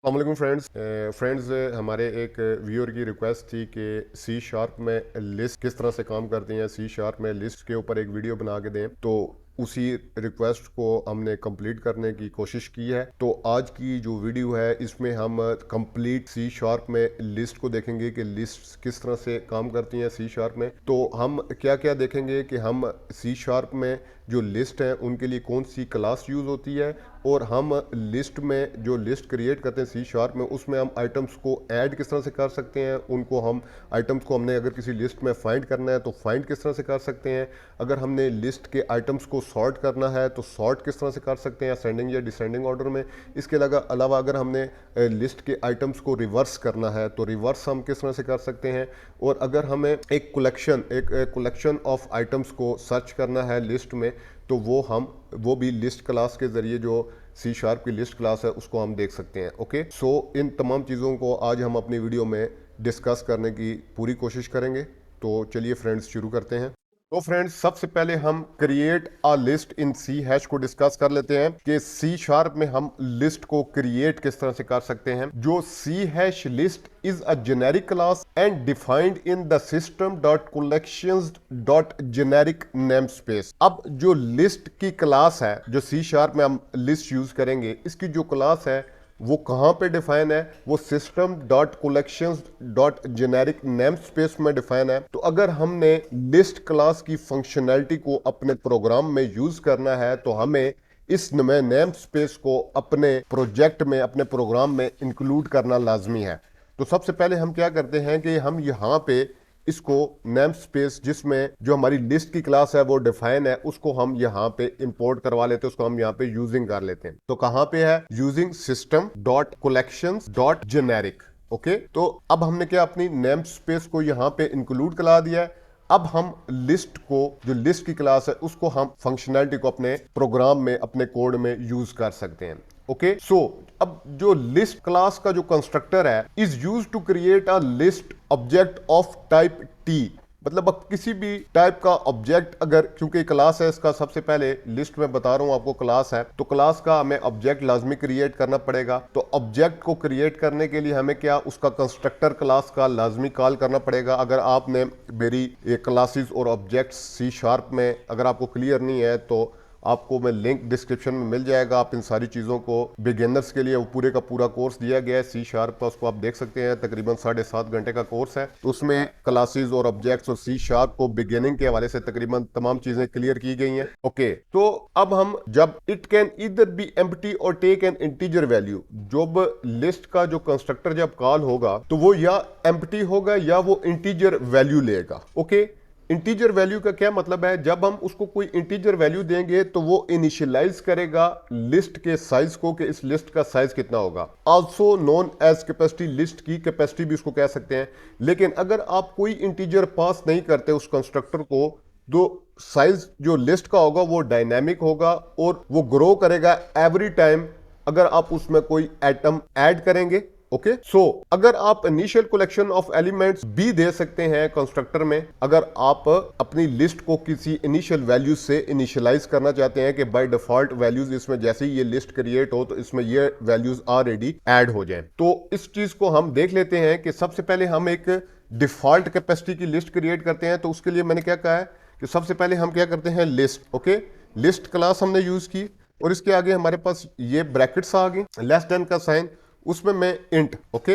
अस्सलाम फ्रेंड्स हमारे एक व्यूअर की रिक्वेस्ट थी कि सी शार्प में लिस्ट किस तरह से काम करती हैं, सी शार्प में लिस्ट के ऊपर एक वीडियो बना के दें। तो उसी रिक्वेस्ट को हमने कंप्लीट करने की कोशिश की है। तो आज की जो वीडियो है इसमें हम कंप्लीट सी शार्प में लिस्ट को देखेंगे कि लिस्ट किस तरह से काम करती हैं सी शार्प में। तो हम क्या क्या देखेंगे कि हम सी शार्प में जो लिस्ट है उनके लिए कौन सी क्लास यूज़ होती है, और हम लिस्ट में जो लिस्ट क्रिएट करते हैं सी शार्प में उसमें हम आइटम्स को ऐड किस तरह से कर सकते हैं। उनको हम आइटम्स को हमने अगर किसी लिस्ट में फाइंड करना है तो फाइंड किस तरह से कर सकते हैं। अगर हमने लिस्ट के आइटम्स को सॉर्ट करना है तो सॉर्ट किस तरह से कर सकते हैं, असेंडिंग या डिसेंडिंग ऑर्डर में। इसके अलावा अगर हमने लिस्ट के आइटम्स को रिवर्स करना है तो रिवर्स हम किस तरह से कर सकते हैं। और अगर हमें एक कलेक्शन ऑफ आइटम्स को सर्च करना है लिस्ट में तो वो भी लिस्ट क्लास के जरिए जो सी शार्प की लिस्ट क्लास है उसको हम देख सकते हैं। ओके, सो इन तमाम चीज़ों को आज हम अपनी वीडियो में डिस्कस करने की पूरी कोशिश करेंगे। तो चलिए फ्रेंड्स शुरू करते हैं। तो फ्रेंड्स सबसे पहले हम create a list in C hash को डिस्कस कर लेते हैं कि सी शार्प में हम लिस्ट को क्रिएट किस तरह से कर सकते हैं। जो C hash list is a generic class and defined in the system dot collections dot generic name space. अब जो लिस्ट की क्लास है, जो सी शार्प में हम लिस्ट यूज करेंगे, इसकी जो क्लास है वो कहाँ पे डिफाइन है, वो system dot collections dot generic name space में डिफाइन है। तो अगर हमने लिस्ट क्लास की फंक्शनैलिटी को अपने प्रोग्राम में यूज करना है तो हमें इस नेम स्पेस को अपने प्रोजेक्ट में, अपने प्रोग्राम में इंक्लूड करना लाजमी है। तो सबसे पहले हम क्या करते हैं कि हम यहाँ पे इसको नेम स्पेस जिसमें जो हमारी लिस्ट की क्लास है वो डिफाइन है उसको हम यहाँ पे इंपोर्ट करवा लेते हैं, उसको हम यहाँ पे यूजिंग कर लेते हैं। तो कहाँ पे है, using system dot collections dot generic. Okay, तो अब हमने क्या अपनी नेम स्पेस को यहाँ पे इंक्लूड करा दिया है। अब हम लिस्ट को, जो लिस्ट की क्लास है, उसको हम फंक्शनैलिटी को अपने प्रोग्राम में, अपने कोड में यूज कर सकते हैं। ओके, सो अब जो लिस्ट क्लास का जो कंस्ट्रक्टर है is use to create a list object of type T. मतलब अब किसी भी टाइप का ऑब्जेक्ट, अगर क्योंकि क्लास है इसका, सबसे पहले लिस्ट में बता रहा हूं आपको क्लास है तो क्लास का हमें ऑब्जेक्ट लाजमी क्रिएट करना पड़ेगा। तो ऑब्जेक्ट को क्रिएट करने के लिए हमें क्या, उसका कंस्ट्रक्टर क्लास का लाजमी कॉल करना पड़ेगा। अगर आपने मेरी ये क्लासेस और ऑब्जेक्ट्स सी शार्प में अगर आपको क्लियर नहीं है तो आपको मैं लिंक डिस्क्रिप्शन में मिल जाएगा। आप इन सारी चीज़ों को, बिगिनर्स के लिए वो पूरे का पूरा कोर्स दिया गया है सी शार्प का, उसको आप देख सकते हैं। तकरीबन 7.5 घंटे का कोर्स है। तो उसमें क्लासेस और ऑब्जेक्ट्स और सी शार्प को बिगिनिंग के हवाले से तकरीबन तमाम चीज़ें क्लियर की गई हैं। ओके, तो अब हम जब it can either be empty और टेक एन इंटीजर वैल्यू, जब लिस्ट का जो कंस्ट्रक्टर जब कॉल होगा तो वो या एम्प्टी होगा या वो इंटीजर वैल्यू लेगा। ओके, इंटीजर वैल्यू का क्या मतलब है, जब हम उसको कोई इंटीजर वैल्यू देंगे तो वो इनिशियलाइज करेगा लिस्ट के साइज को कि इस लिस्ट का साइज कितना होगा। Also known as capacity, list की कैपेसिटी भी उसको कह सकते हैं। लेकिन अगर आप कोई इंटीजर पास नहीं करते उस कंस्ट्रक्टर को तो साइज जो लिस्ट का होगा वो डायनेमिक होगा और वो ग्रो करेगा एवरी टाइम अगर आप उसमें कोई एटम ऐड करेंगे। ओके, सो अगर आप इनिशियल कलेक्शन ऑफ एलिमेंट्स भी दे सकते हैं कंस्ट्रक्टर में, अगर आप अपनी लिस्ट को किसी इनिशियल वैल्यूज से इनिशियलाइज करना चाहते हैं कि बाय डिफॉल्ट वैल्यूज इसमें जैसे ही ये लिस्ट क्रिएट हो तो इसमें ये वैल्यूज ऑलरेडी ऐड हो जाएं। तो इस चीज को हम देख लेते हैं कि सबसे पहले हम एक डिफॉल्ट कैपेसिटी की लिस्ट क्रिएट करते हैं। तो उसके लिए मैंने क्या कहा है कि सबसे पहले हम क्या करते हैं, लिस्ट। ओके, लिस्ट क्लास हमने यूज की और इसके आगे हमारे पास ये ब्रैकेट्स आ गए, लेस देन का साइन, उसमें मैं इंट, ओके,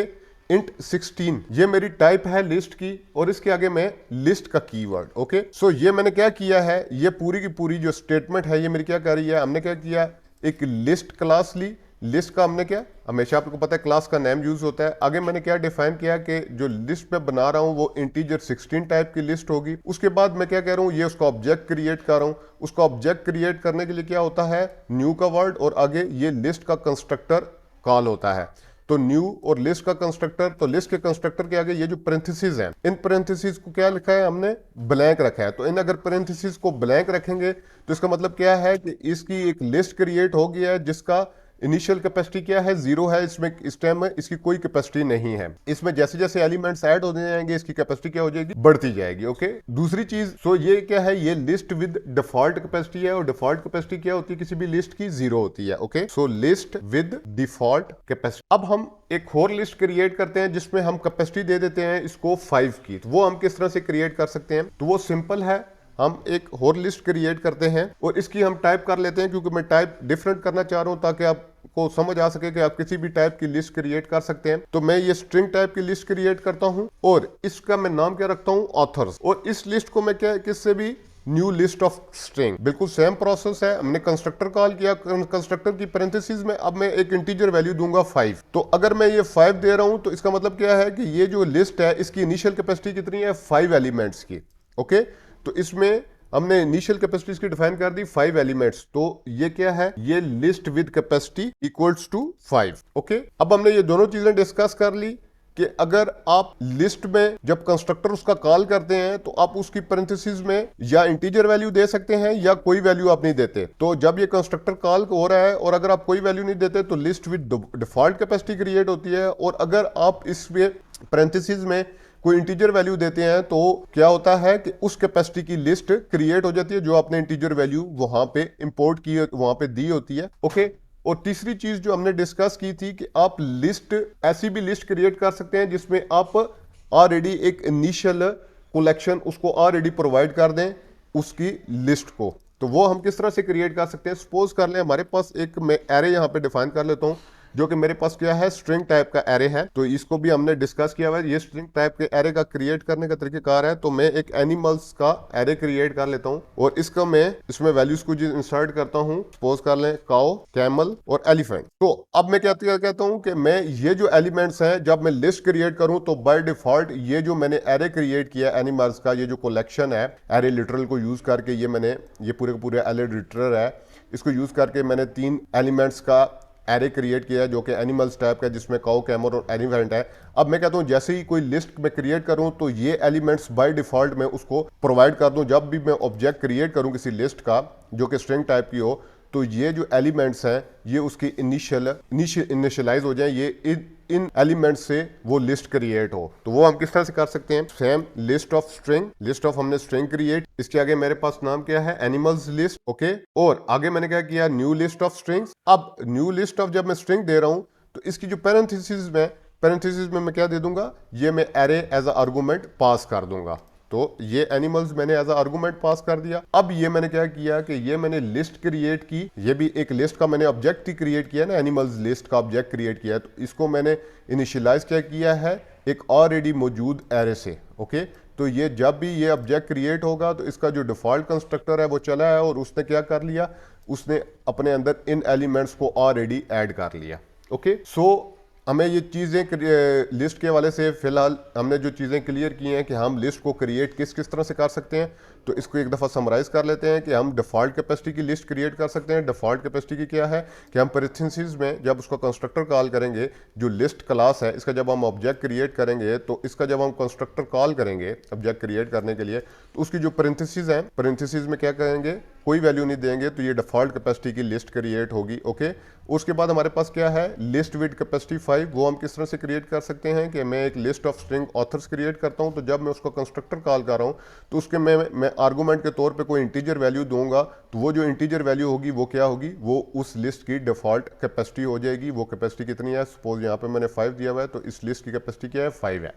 इंट 16 ये मेरी टाइप है लिस्ट की और इसके आगे मैं लिस्ट का कीवर्ड। ओके, सो ये मैंने क्या किया है, ये पूरी की पूरी जो स्टेटमेंट है ये मेरी क्या कर रही है, हमने क्या किया, एक लिस्ट क्लास ली। लिस्ट का हमने क्या, हमेशा आपको पता है क्लास का नेम यूज होता है। आगे मैंने क्या डिफाइन किया कि जो लिस्ट में बना रहा हूं वो इंटीजर 16 टाइप की लिस्ट होगी। उसके बाद मैं क्या कह रहा हूं, ये उसका ऑब्जेक्ट क्रिएट कर रहा हूं। उसका ऑब्जेक्ट क्रिएट करने के लिए क्या होता है, न्यू का वर्ड और आगे ये लिस्ट का कंस्ट्रक्टर कॉल होता है। तो न्यू और लिस्ट का कंस्ट्रक्टर, तो लिस्ट के कंस्ट्रक्टर के आगे ये जो पेरेंथेसिस हैं, इन पेरेंथेसिस को क्या लिखा है हमने, ब्लैंक रखा है। तो इन अगर पेरेंथेसिस को ब्लैंक रखेंगे तो इसका मतलब क्या है कि इसकी एक लिस्ट क्रिएट हो गया है जिसका इनिशियल कैपेसिटी क्या है, 0 है। इसमें इस टाइम में इसकी कोई कैपेसिटी नहीं है। इसमें जैसे जैसे एलिमेंट्स ऐड होते जाएंगे इसकी कैपेसिटी क्या हो जाएगी, बढ़ती जाएगी। ओके, दूसरी चीज, सो ये क्या है, ये लिस्ट विद डिफॉल्ट कैपेसिटी है, और डिफॉल्ट कैपेसिटी क्या होती है किसी भी लिस्ट की, 0 होती है। Okay, so list with default capacity. अब हम एक और लिस्ट क्रिएट करते हैं जिसमें हम कैपेसिटी दे देते हैं इसको 5 की। तो वो हम किस तरह से क्रिएट कर सकते हैं, तो वो सिंपल है। हम एक और लिस्ट क्रिएट करते हैं और इसकी हम टाइप कर लेते हैं, क्योंकि मैं टाइप डिफरेंट करना चाह रहा हूं ताकि आपको समझ आ सके कि आप किसी भी टाइप की लिस्ट क्रिएट कर सकते हैं। तो मैं ये स्ट्रिंग टाइप की लिस्ट क्रिएट करता हूं और इसका मैं नाम क्या रखता हूं, ऑथर्स। और इस लिस्ट को मैं क्या किससे भी न्यू लिस्ट ऑफ स्ट्रिंग, बिल्कुल सेम प्रोसेस है। हमने कंस्ट्रक्टर कॉल किया, कंस्ट्रक्टर की पैरेंथेसिस में अब मैं एक इंटीजर वैल्यू दूंगा 5। तो अगर मैं ये 5 दे रहा हूं तो इसका मतलब क्या है कि ये जो लिस्ट है इसकी इनिशियल कैपेसिटी कितनी है, 5 एलिमेंट्स की। ओके, तो इसमें हमने इनिशियल कैपेसिटी की डिफाइन कर दी 5 एलिमेंट्स। तो ये क्या है, ये list with capacity equals to 5। Okay, अब हमने ये दोनों चीजें डिस्कस कर ली कि अगर आप लिस्ट में जब कंस्ट्रक्टर उसका कॉल करते हैं तो आप उसकी पैरेंथेसिस में या इंटीजर वैल्यू दे सकते हैं या कोई वैल्यू आप नहीं देते। तो जब ये कंस्ट्रक्टर कॉल हो रहा है और अगर आप कोई वैल्यू नहीं देते तो list with default capacity create होती है, और अगर आप इसमें पैरेंथेसिस में कोई इंटीजर वैल्यू देते हैं तो क्या होता है कि उस कैपेसिटी की लिस्ट क्रिएट हो जाती है जो आपने इंटीजर वैल्यू वहां पे इंपोर्ट की, वहां पे दी होती है। ओके, और तीसरी चीज जो हमने डिस्कस की थी कि आप लिस्ट, ऐसी भी लिस्ट क्रिएट कर सकते हैं जिसमें आप ऑलरेडी एक इनिशियल कलेक्शन उसको ऑलरेडी प्रोवाइड कर दें उसकी लिस्ट को। तो वो हम किस तरह से क्रिएट कर सकते हैं, सपोज कर लें हमारे पास एक, मैं एरे यहां पे डिफाइन कर लेता हूं जो कि मेरे पास क्या है, स्ट्रिंग टाइप का एरे है। तो इसको भी हमने डिस्कस किया हुआ है। ये स्ट्रिंग टाइप के एरे का क्रिएट करने का तरीकेकार है। तो मैं एक एनिमल्स का एरे क्रिएट कर लेता हूं और इसका मैं इसमें वैल्यूज को इंसर्ट करता हूं। सपोज कर लें काउ, कैमल और एलिफेंट। तो अब मैं क्या कहता हूं कि मैं ये जो एलिमेंट्स हैं जब मैं लिस्ट क्रिएट करूं तो बाय डिफॉल्ट ये जो मैंने एरे क्रिएट किया एनिमल्स का, ये जो कलेक्शन है एरे लिटरल को यूज करके, ये मैंने ये पूरे एरे लिटरल है, इसको यूज करके मैंने 3 एलिमेंट्स का एरे क्रिएट किया है जो कि एनिमल्स टाइप का, जिसमें काउ, कैमल और एलिफेंट है। अब मैं कहता हूं जैसे ही कोई लिस्ट में क्रिएट करूं तो ये एलिमेंट्स बाय डिफॉल्ट मैं उसको प्रोवाइड कर दूं। जब भी मैं ऑब्जेक्ट क्रिएट करूं किसी लिस्ट का जो कि स्ट्रिंग टाइप की हो, तो ये जो एलिमेंट्स हैं ये उसकी इनिशियलाइज हो जाए, ये इन एलिमेंट्स से वो लिस्ट क्रिएट हो। तो वो हम किस तरह से कर सकते हैं, same list of string, list of हमने स्ट्रिंग क्रिएट, इसके आगे मेरे पास नाम क्या है, एनिमल्स लिस्ट। ओके, और आगे मैंने क्या किया, न्यू लिस्ट ऑफ स्ट्रिंग्स। अब न्यू लिस्ट ऑफ जब मैं स्ट्रिंग दे रहा हूं तो इसकी जो पैरेंथेसिस में मैं क्या दे दूंगा, ये मैं एरे एज अ आर्गुमेंट पास कर दूंगा। तो ये एनिमल्स मैंने एज अ आर्गुमेंट पास कर दिया। अब ये मैंने क्या किया कि ये मैंने लिस्ट क्रिएट की, ये भी एक लिस्ट का मैंने ऑब्जेक्ट ही क्रिएट किया ना, एनिमल्स लिस्ट का ऑब्जेक्ट क्रिएट किया। तो इसको मैंने इनिशियलाइज क्या किया है, एक ऑलरेडी मौजूद एरे से। ओके, तो ये जब भी ये ऑब्जेक्ट क्रिएट होगा तो इसका जो डिफॉल्ट कंस्ट्रक्टर है वो चला है और उसने क्या कर लिया, उसने अपने अंदर इन एलिमेंट्स को ऑलरेडी ऐड कर लिया। ओके, सो हमें ये चीज़ें लिस्ट के हवाले से फ़िलहाल हमने जो चीज़ें क्लियर की हैं कि हम लिस्ट को क्रिएट किस किस तरह से कर सकते हैं, तो इसको एक दफ़ा समराइज़ कर लेते हैं कि हम डिफ़ॉल्ट कैपेसिटी की लिस्ट क्रिएट कर सकते हैं। डिफ़ॉल्ट कैपेसिटी की क्या है कि हम पैरेंथेसिस में जब उसका कंस्ट्रक्टर कॉल करेंगे, जो लिस्ट क्लास है इसका जब हम ऑब्जेक्ट क्रिएट करेंगे, तो इसका जब हम कंस्ट्रक्टर कॉल करेंगे ऑब्जेक्ट क्रिएट करने के लिए, तो उसकी जो पैरेंथेसिस है, पैरेंथेसिस में क्या करेंगे, कोई वैल्यू नहीं देंगे, तो ये डिफ़ॉल्ट कैपेसिटी की लिस्ट क्रिएट होगी। ओके, उसके बाद हमारे पास क्या है, लिस्ट विद कैपेसिटी 5। वो हम किस तरह से क्रिएट कर सकते हैं कि मैं एक list of string authors create करता हूं, तो जब मैं उसको कंस्ट्रक्टर कॉल कर रहा हूं तो उसके मैं आर्गुमेंट के तौर पे कोई इंटीजर वैल्यू दूंगा, तो वो जो इंटीजर वैल्यू होगी वो क्या होगी, वो उस लिस्ट की डिफॉल्ट कैपेसिटी हो जाएगी। वो कैपेसिटी कितनी है, सपोज यहाँ पे मैंने 5 दिया हुआ है, तो इस लिस्ट की कैपेसिटी क्या है, 5 है।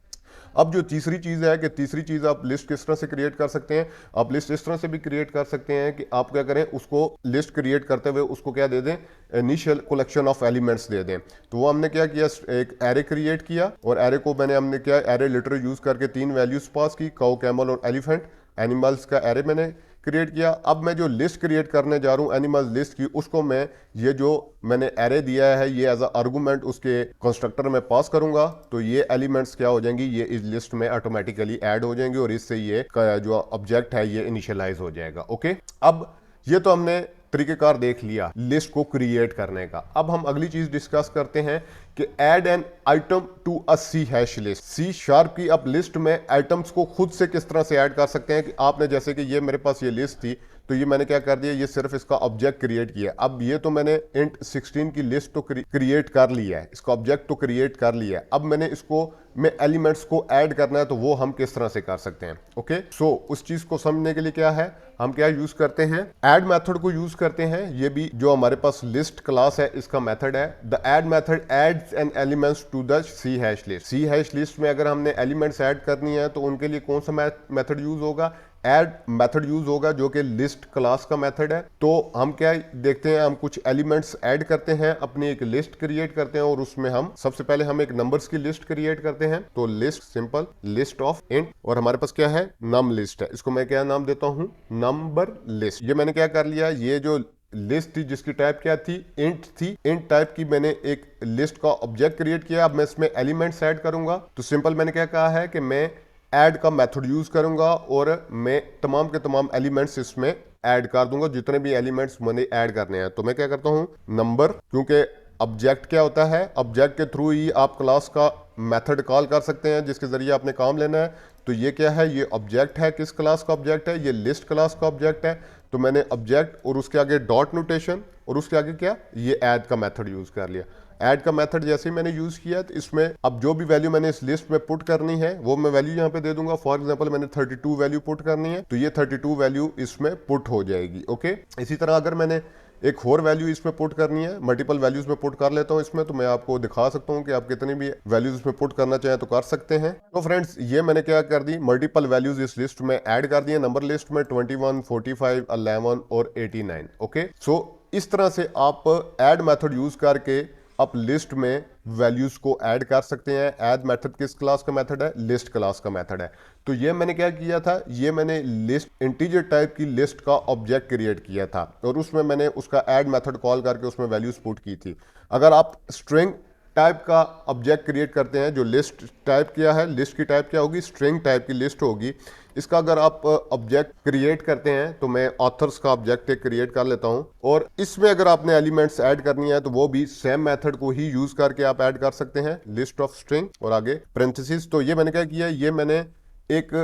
अब जो तीसरी चीज़ है कि तीसरी चीज़ आप लिस्ट किस तरह से क्रिएट कर सकते हैं, आप लिस्ट इस तरह से भी क्रिएट कर सकते हैं कि आप क्या करें, उसको लिस्ट क्रिएट करते हुए उसको क्या दे दें, initial collection of elements they दें। तो वो हमने क्या किया, एक एरे क्रिएट किया और एरे को हमने क्या, एरे लिटरल यूज करके 3 वैल्यूज पास की, काउ, कैमल और एलिफेंट। एनिमल्स का एरे मैंने क्रिएट किया। अब मैं जो लिस्ट क्रिएट करने जा रहा हूँ एनिमल्स लिस्ट की, उसको मैं ये जो मैंने एरे दिया है ये एज अ आर्गुमेंट उसके कंस्ट्रक्टर में पास करूंगा, तो ये एलिमेंट्स क्या हो जाएंगी, ये इस लिस्ट में ऑटोमेटिकली ऐड हो जाएंगे और इससे ये जो ऑब्जेक्ट है ये इनिशियलाइज हो जाएगा। ओके, अब ये तो हमने तरीकेकार देख लिया लिस्ट को क्रिएट करने का। अब हम अगली चीज डिस्कस करते हैं कि add an item to a C hash list. C sharp की आप लिस्ट में आइटम्स को खुद से किस तरह से ऐड कर सकते हैं कि आपने जैसे कि ये मेरे पास ये लिस्ट थी, तो ये मैंने क्या कर दिया, ये सिर्फ इसका ऑब्जेक्ट क्रिएट किया। अब ये तो मैंने इंट 16 की लिस्ट तो क्रिएट कर लिया है, इसका ऑब्जेक्ट तो क्रिएट कर लिया है। अब मैंने इसको में एलिमेंट्स को ऐड करना है, तो वो हम किस तरह से कर सकते हैं। ओके, सो उस चीज को समझने के लिए क्या है, हम क्या यूज करते हैं, ऐड मेथड को यूज करते हैं। ये भी जो हमारे पास लिस्ट क्लास है इसका मेथड है। The add method adds an elements to the C hash list. C hash list में अगर हमने एलिमेंट्स ऐड करनी है तो उनके लिए कौन सा मेथड यूज होगा, ऐड मेथड यूज होगा, जो कि लिस्ट क्लास का मेथड है। तो हम क्या देखते हैं, हम कुछ एलिमेंट्स ऐड करते हैं, अपनी एक लिस्ट क्रिएट करते हैं और उसमें हम सबसे पहले हम एक नंबर्स की लिस्ट क्रिएट करते हैं। तो list simple list of int, और हमारे पास क्या है, नम लिस्ट है। इसको मैं क्या नाम देता हूं, नंबर लिस्ट। ये मैंने क्या कर लिया, ये जो लिस्ट थी जिसकी टाइप क्या थी, इंट थी, इंट टाइप की मैंने एक लिस्ट का ऑब्जेक्ट क्रिएट किया। अब मैं इसमें एलिमेंट्स ऐड करूंगा, तो सिंपल मैंने क्या कहा है कि मैं ऐड का मेथड यूज करूंगा और मैं तमाम के तमाम एलिमेंट्स इसमें ऐड कर दूंगा, जितने भी एलिमेंट्स मैंने ऐड करने हैं। तो मैं क्या करता हूं, नंबर, क्योंकि ऑब्जेक्ट क्या होता है, ऑब्जेक्ट के थ्रू ही आप क्लास का मेथड कॉल कर सकते हैं जिसके जरिए आपने काम लेना है। तो ये क्या है, ये ऑब्जेक्ट है, किस क्लास का ऑब्जेक्ट है, ये लिस्ट क्लास का ऑब्जेक्ट है। तो मैंने ऑब्जेक्ट और उसके आगे डॉट नोटेशन और उसके आगे क्या, ये ऐड का मेथड यूज कर लिया। ऐड का मेथड जैसे ही मैंने यूज किया, तो इसमें अब जो भी वैल्यू मैंने इस लिस्ट में पुट करनी है वो मैं वैल्यू यहाँ पे दे दूंगा। फॉर एग्जांपल मैंने 32 वैल्यू पुट करनी है, तो ये 32 वैल्यू इसमें पुट हो जाएगी। ओके, इसी तरह अगर मैंने एक और वैल्यू इसमें पुट करनी है, मल्टीपल वैल्यूज में पुट कर लेता हूं इसमें, तो मैं आपको दिखा सकता हूं कि आप कितनी भी वैल्यूज इसमें पुट करना चाहें तो कर सकते हैं। तो फ्रेंड्स, ये मैंने क्या कर दी, मल्टीपल वैल्यूज इस लिस्ट में ऐड कर दी है। नंबर लिस्ट में 21, 45, 11 और 89। ओके, सो इस तरह से आप ऐड मेथड यूज करके आप लिस्ट में वैल्यूज को ऐड कर सकते हैं। ऐड मेथड किस क्लास का मेथड है, लिस्ट क्लास का मेथड है। तो ये मैंने क्या किया था, ये मैंने लिस्ट इंटीजर टाइप की लिस्ट का ऑब्जेक्ट क्रिएट किया था और उसमें मैंने उसका ऐड मेथड कॉल करके उसमें वैल्यूज पुट की थी। अगर आप स्ट्रिंग टाइप का ऑब्जेक्ट क्रिएट करते हैं, जो लिस्ट टाइप किया है, लिस्ट की टाइप क्या होगी, स्ट्रिंग टाइप की लिस्ट होगी। इसका अगर आप ऑब्जेक्ट क्रिएट करते हैं, तो मैं ऑथर्स का ऑब्जेक्ट क्रिएट कर लेता हूं, और इसमें अगर आपने एलिमेंट्स ऐड करनी है तो वो भी सेम मेथड को ही यूज करके आप ऐड कर सकते हैं, लिस्ट ऑफ स्ट्रिंग और आगे पैरेंथेसिस। तो ये मैंने क्या किया, ये मैंने एक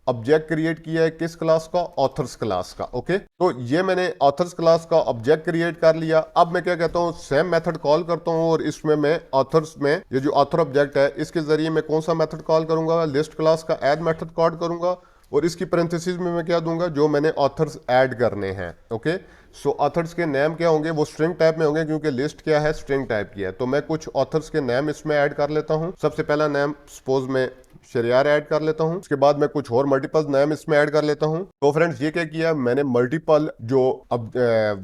ऑब्जेक्ट क्रिएट किया है, किस क्लास का, ऑथर्स क्लास का। ओके, तो ये मैंने ऑथर्स क्लास का ऑब्जेक्ट क्रिएट कर लिया। अब मैं क्या कहता हूँ, सेम मेथड कॉल करता हूँ और इसमें मैं ऑथर्स में ये जो ऑथर ऑब्जेक्ट है इसके जरिए मैं कौन सा मेथड कॉल करूंगा, लिस्ट क्लास का ऐड मेथड कॉल करूंगा, और इसकी पैरेंथेसिस में मैं क्या दूंगा, जो मैंने ऑथर्स ऐड करने हैं। ओके, सो ऑथर्स के नेम क्या होंगे, वो स्ट्रिंग टाइप में होंगे, क्योंकि लिस्ट क्या है, स्ट्रिंग टाइप की है। तो मैं कुछ ऑथर्स के नेम इसमें ऐड कर लेता हूं। सबसे पहला नेम सपोज मैं शरियार ऐड कर लेता हूं, उसके बाद मैं कुछ और मल्टीपल नेम इसमें ऐड कर लेता हूं। तो फ्रेंड्स, ये क्या किया, मैंने मल्टीपल जो अब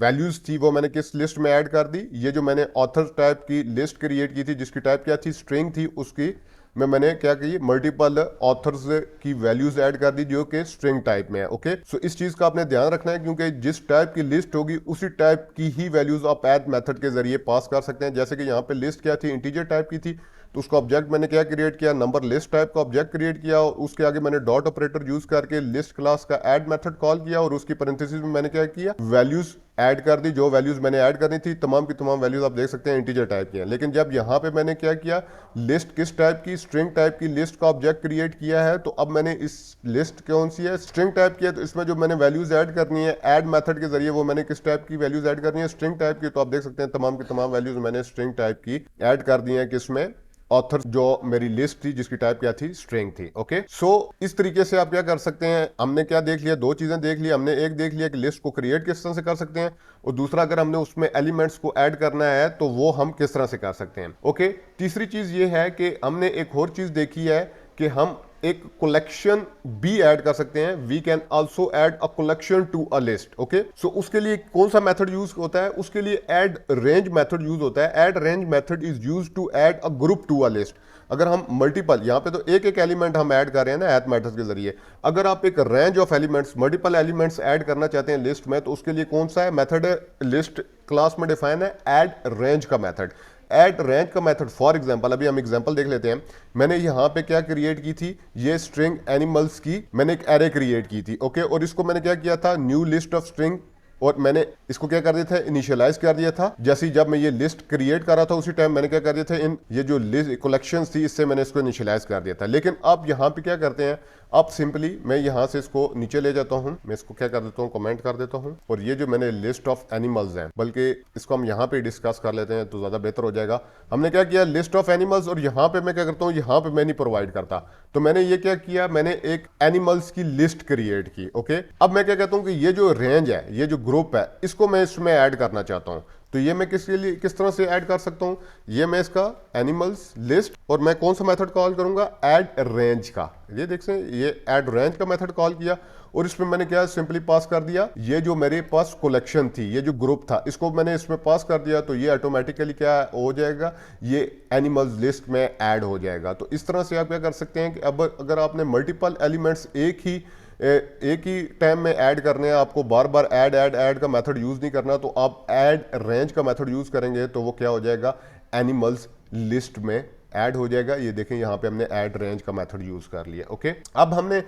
वैल्यूज थी वो मैंने किस लिस्ट में ऐड कर दी। ये जो मैंने ऑथर टाइप की लिस्ट क्रिएट की थी जिसकी टाइप क्या थी, स्ट्रिंग थी, उसकी मैंने क्या की, मल्टीपल ऑथर्स की वैल्यूज ऐड कर दी जो कि स्ट्रिंग टाइप में है। ओके, सो इस चीज का आपने ध्यान रखना है, क्योंकि जिस टाइप की लिस्ट होगी उसी टाइप की ही वैल्यूज आप ऐड मेथड के जरिए पास कर सकते हैं। जैसे कि यहाँ पे लिस्ट क्या थी, इंटीजर टाइप की थी, तो उसका ऑब्जेक्ट मैंने क्या क्रिएट किया, नंबर लिस्ट टाइप का ऑब्जेक्ट क्रिएट किया, और उसके आगे मैंने डॉट ऑपरेटर यूज करके लिस्ट क्लास का ऐड मेथड कॉल किया, और उसकी पैरेंथेसिस में मैंने क्या किया, वैल्यूज ऐड कर दी। जो वैल्यूज मैंने ऐड करनी थी, तमाम की तमाम वैल्यूज आप देख सकते हैं इंटीजर टाइप की हैं। लेकिन जब यहाँ पे मैंने क्या किया, लिस्ट किस टाइप की, स्ट्रिंग टाइप की लिस्ट का ऑब्जेक्ट क्रिएट किया है, तो अब मैंने इस लिस्ट कौन सी है, स्ट्रिंग टाइप की है, तो इसमें जो मैंने वैल्यूज ऐड करनी है ऐड मेथड के जरिए, वो मैंने किस टाइप की वैल्यूज ऐड करनी है, स्ट्रिंग टाइप की। तो आप देख सकते हैं तमाम की तमाम वैल्यूज मैंने स्ट्रिंग टाइप की ऐड कर दी है, किसमें, ऑथर जो मेरी लिस्ट थी जिसकी टाइप क्या थी, स्ट्रिंग थी। ओके, सो इस तरीके से आप क्या कर सकते हैं, हमने क्या देख लिया, दो चीजें देख ली हमने। एक देख लिया कि लिस्ट को क्रिएट किस तरह से कर सकते हैं, और दूसरा अगर हमने उसमें एलिमेंट्स को ऐड करना है तो वो हम किस तरह से कर सकते हैं। ओके, तीसरी चीज ये है कि हमने एक और चीज देखी है कि हम एक कलेक्शन भी ऐड कर सकते हैं। We can also add a collection to a list. Okay, so उसके लिए कौन सा मेथड यूज होता है, उसके लिए ऐड रेंज मेथड यूज होता है। Add range method is use to add a group to a list. अगर हम मल्टीपल, यहाँ पे तो एक एक एलिमेंट हम ऐड कर रहे हैं ना ऐड मेथड के जरिए, अगर आप एक range of elements, multiple elements add करना चाहते हैं लिस्ट में, तो उसके लिए कौन सा है मेथड है, लिस्ट क्लास में डिफाइन है ऐड रेंज का मेथड। ऐड रेंज का मेथड, फॉर एग्जांपल अभी हम एग्जांपल देख लेते हैं। मैंने यहाँ पे क्या क्रिएट की थी, ये स्ट्रिंग एनिमल्स की मैंने एक एरे क्रिएट की थी। ओके, और इसको मैंने क्या किया था, न्यू लिस्ट ऑफ स्ट्रिंग और मैंने इसको क्या कर दिया था, इनिशियलाइज कर दिया था। जैसे जब मैं ये लिस्ट क्रिएट कर रहा था उसी टाइम मैंने क्या कर दिया था, इन ये जो लिस्ट कलेक्शन थी इससे मैंने इसको इनिशियलाइज कर दिया था। लेकिन अब यहाँ पे क्या करते हैं, अब सिंपली मैं यहाँ से इसको नीचे ले जाता हूँ, मैं इसको क्या कर देता हूँ, कमेंट कर देता हूँ, और ये जो मैंने लिस्ट ऑफ एनिमल्स हैं, बल्कि इसको हम यहाँ पे डिस्कस कर लेते हैं तो ज्यादा बेहतर हो जाएगा। हमने क्या किया, लिस्ट ऑफ एनिमल्स, और यहाँ पे मैं क्या करता हूँ, यहाँ पे मैं नहीं प्रोवाइड करता, तो मैंने ये क्या किया, मैंने एक एनिमल्स की लिस्ट क्रिएट की। ओके, अब मैं क्या कहता हूँ कि ये जो रेंज है, ये जो ग्रुप है, इसको मैं इसमें ऐड करना चाहता हूँ। तो ये मैं किसके लिए, किस तरह से ऐड कर सकता हूँ, ये मैं इसका एनिमल्स लिस्ट, और मैं कौन सा मेथड कॉल करूंगा, ऐड रेंज का। ये देख सकते हैं, ये ऐड रेंज का मेथड कॉल किया, और इसमें मैंने क्या सिंपली पास कर दिया, ये जो मेरे पास कलेक्शन थी, ये जो ग्रुप था, इसको मैंने इसमें पास कर दिया, तो ये ऑटोमेटिकली क्या हो जाएगा, ये एनिमल्स लिस्ट में ऐड हो जाएगा। तो इस तरह से आप क्या कर सकते हैं कि अब अगर आपने मल्टीपल एलिमेंट्स एक ही टाइम में ऐड करने हैं, आपको बार बार ऐड का मेथड यूज नहीं करना, तो आप ऐड रेंज का मेथड यूज करेंगे तो वो क्या हो जाएगा, एनिमल्स लिस्ट में ऐड हो जाएगा। ये देखें यहाँ पे हमने ऐड रेंज का मेथड यूज कर लिया। ओके, अब हमने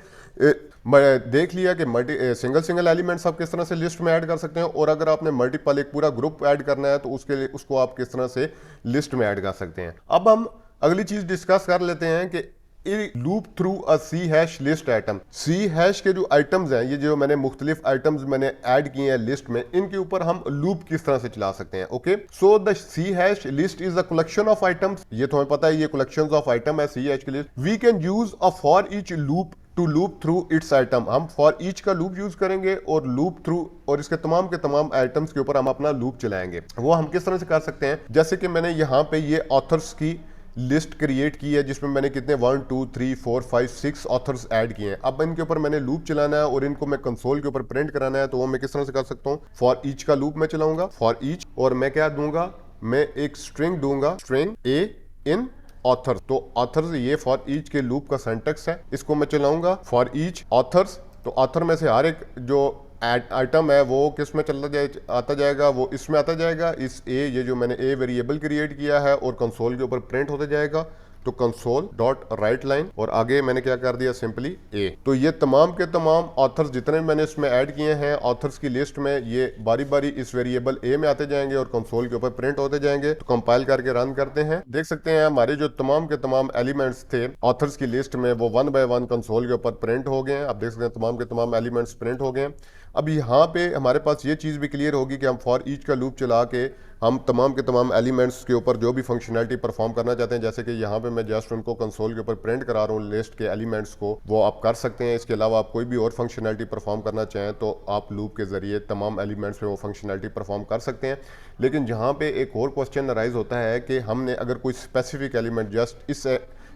देख लिया कि सिंगल एलिमेंट्स आप किस तरह से लिस्ट में ऐड कर सकते हैं, और अगर आपने मल्टीपल एक पूरा ग्रुप ऐड करना है तो उसके लिए उसको आप किस तरह से लिस्ट में ऐड कर सकते हैं। अब हम अगली चीज डिस्कस कर लेते हैं कि loop through a C hash list item. C hash के जो आइटम्स हैं, ये जो मैंने मुख्तलिफ आइटम्स मैंने ऐड किए हैं लिस्ट में, इनके ऊपर हम लूप किस तरह से चला सकते हैं। Okay, so the C hash list is a collection of items. ये तो हमें पता है, ये कलेक्शंस ऑफ आइटम है सी हैश की list. We can use a for each loop to loop through its item. हम फॉर ईच का लूप यूज करेंगे और लूप थ्रू, और इसके तमाम के तमाम आइटम्स के ऊपर हम अपना लूप चलाएंगे। वो हम किस तरह से कर सकते हैं, जैसे कि मैंने यहाँ पे ये ऑथर्स की लिस्ट क्रिएट की है, जिसमें मैंने कितने 1 2 3 4 5 6 ऑथर्स ऐड किए हैं। अब इनके ऊपर मैंने लूप चलाना है और इनको मैं कंसोल के ऊपर प्रिंट कराना है, तो वो मैं किस तरह से कर सकता हूँ, फॉर ईच का लूप मैं चलाऊंगा, फॉर ईच, और मैं क्या दूंगा, मैं एक स्ट्रिंग दूंगा, स्ट्रिंग ए इन ऑथर। तो ऑथर्स, ये फॉर ईच के लूप का सिंटैक्स है, इसको मैं चलाऊंगा फॉर ईच ऑथर्स। तो ऑथर में से हर एक जो आइटम है वो किस में आता जाएगा, वो इसमें आता जाएगा, इस ये जो मैंने ए वेरिएबल क्रिएट किया है, और कंसोल के ऊपर प्रिंट होता जाएगा। तो कंसोल डॉट राइट लाइन, और आगे मैंने क्या कर दिया, सिंपली ए। तो ये तमाम के तमाम ऑथर्स जितने मैंने इसमें ऐड किए हैं ऑथर्स की लिस्ट में, ये बारी बारी इस वेरिएबल ए में आते जाएंगे और कंसोल के ऊपर प्रिंट होते जाएंगे। तो कंपाइल करके रन करते हैं, देख सकते हैं हमारे जो तमाम के तमाम एलिमेंट्स थे ऑथर्स की लिस्ट में, वो 1 बाय 1 कंसोल के ऊपर प्रिंट हो गए हैं। आप देख सकते हैं तमाम के तमाम एलिमेंट्स प्रिंट हो गए हैं। अब यहाँ पे हमारे पास ये चीज़ भी क्लियर होगी कि हम फॉर ईच का लूप चला के हम तमाम के तमाम एलिमेंट्स के ऊपर जो भी फंक्शनैलिटी परफॉर्म करना चाहते हैं, जैसे कि यहाँ पे मैं जस्ट उनको कंसोल के ऊपर प्रिंट करा रहा हूँ लिस्ट के एलिमेंट्स को, वो आप कर सकते हैं। इसके अलावा आप कोई भी और फंक्शनैलिटी परफॉर्म करना चाहें तो आप लूप के जरिए तमाम एलिमेंट्स पे वो फंक्शनैलिटी परफॉर्म कर सकते हैं। लेकिन जहाँ पे एक और क्वेश्चन अराइज होता है कि हमने अगर कोई स्पेसिफिक एलिमेंट, जस्ट इस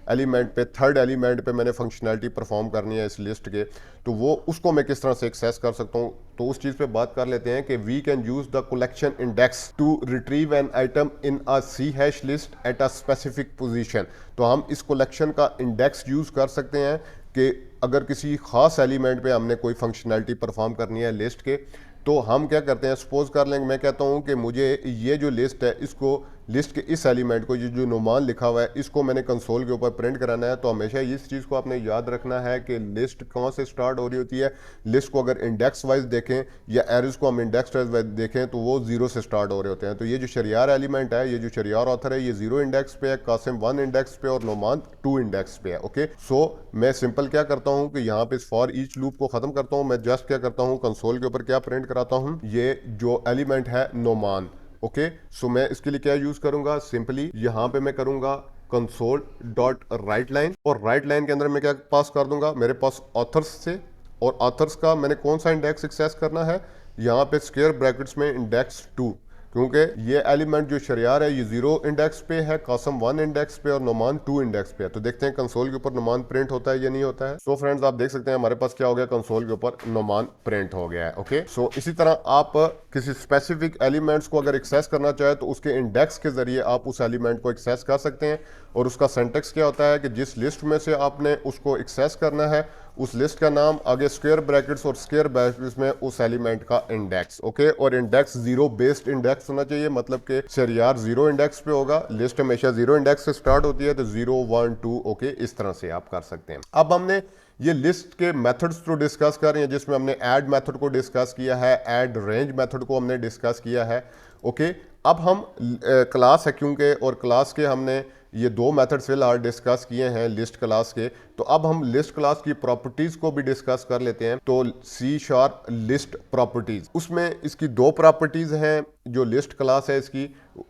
एलिमेंट पे, थर्ड एलिमेंट पे मैंने फंक्शनैलिटी परफॉर्म करनी है इस लिस्ट के, तो वो उसको मैं किस तरह से एक्सेस कर सकता हूँ। तो उस चीज़ पे बात कर लेते हैं कि we can use the collection index to retrieve an item in a C hash list at a specific position. तो हम इस कलेक्शन का इंडेक्स यूज कर सकते हैं कि अगर किसी खास एलिमेंट पे हमने कोई फंक्शनैलिटी परफॉर्म करनी है लिस्ट के, तो हम क्या करते हैं, सपोज कर लेंगे मैं कहता हूं कि मुझे ये जो लिस्ट है, इसको लिस्ट के इस एलिमेंट को, ये जो नोमान लिखा हुआ है, इसको मैंने कंसोल के ऊपर प्रिंट कराना है। तो हमेशा इस चीज़ को आपने याद रखना है कि लिस्ट कहाँ से स्टार्ट हो रही होती है। लिस्ट को अगर इंडेक्स वाइज देखें या एरोज को हम इंडेक्स वाइज देखें तो वो 0 से स्टार्ट हो रहे होते हैं। तो ये जो शरियार एलिमेंट है, ये जो शरियार ऑथर है, ये 0 इंडेक्स पे है, कासिम 1 इंडेक्स पे और नोमान 2 इंडेक्स पे है। ओके, सो मैं सिंपल क्या करता हूँ कि यहाँ पे फॉर ईच लूप को खत्म करता हूँ। मैं जस्ट क्या करता हूँ, कंसोल के ऊपर क्या प्रिंट कराता हूँ, ये जो एलिमेंट है नोमान। ओके, सो मैं इसके लिए क्या यूज करूंगा, सिंपली यहाँ पे मैं करूंगा कंसोल डॉट राइट लाइन, और राइट लाइन के अंदर मैं क्या पास कर दूंगा, मेरे पास ऑथर्स से, और ऑथर्स का मैंने कौन सा इंडेक्स एक्सेस करना है, यहाँ पे स्क्वायर ब्रैकेट्स में इंडेक्स 2, क्योंकि ये एलिमेंट जो शरियार है ये 0 इंडेक्स पे है, कासम 1 इंडेक्स पे और नोमान 2 इंडेक्स पे है। तो देखते हैं कंसोल के ऊपर नोमान प्रिंट होता है या नहीं होता है। सो फ्रेंड्स, आप देख सकते हैं हमारे पास क्या हो गया, कंसोल के ऊपर नोमान प्रिंट हो गया है। ओके, सो इसी तरह आप किसी स्पेसिफिक एलिमेंट्स को अगर एक्सेस करना चाहे तो उसके इंडेक्स के जरिए आप उस एलिमेंट को एक्सेस कर सकते हैं, और उसका सिंटैक्स क्या होता है कि जिस लिस्ट में से आपने उसको एक्सेस करना है उस लिस्ट का नाम, आगे स्क्वायर ब्रैकेट्स और स्क्वायर ब्रैकेट्स में उस एलिमेंट का इंडेक्स। ओके, और इंडेक्स जीरो बेस्ड इंडेक्स होना चाहिए, मतलब कि शरियार जीरो इंडेक्स पे होगा। लिस्ट हमेशा जीरो इंडेक्स से स्टार्ट होती है, तो 0 1 2। ओके, इस तरह से आप कर सकते हैं। अब हमने ये लिस्ट के मेथड्स तो डिस्कस कर रहे हैं, जिसमें हमने ऐड मेथड को डिस्कस किया है, ऐड रेंज मेथड को हमने डिस्कस किया है। ओके, अब हम क्लास है क्योंकि, और क्लास के हमने ये दो मेथड्स फिलहाल डिस्कस किए हैं लिस्ट क्लास के, तो अब हम लिस्ट क्लास की प्रॉपर्टीज को भी डिस्कस कर लेते हैं। तो सी शार्प लिस्ट प्रॉपर्टीज, उसमें इसकी दो प्रॉपर्टीज हैं जो लिस्ट क्लास है इसकी,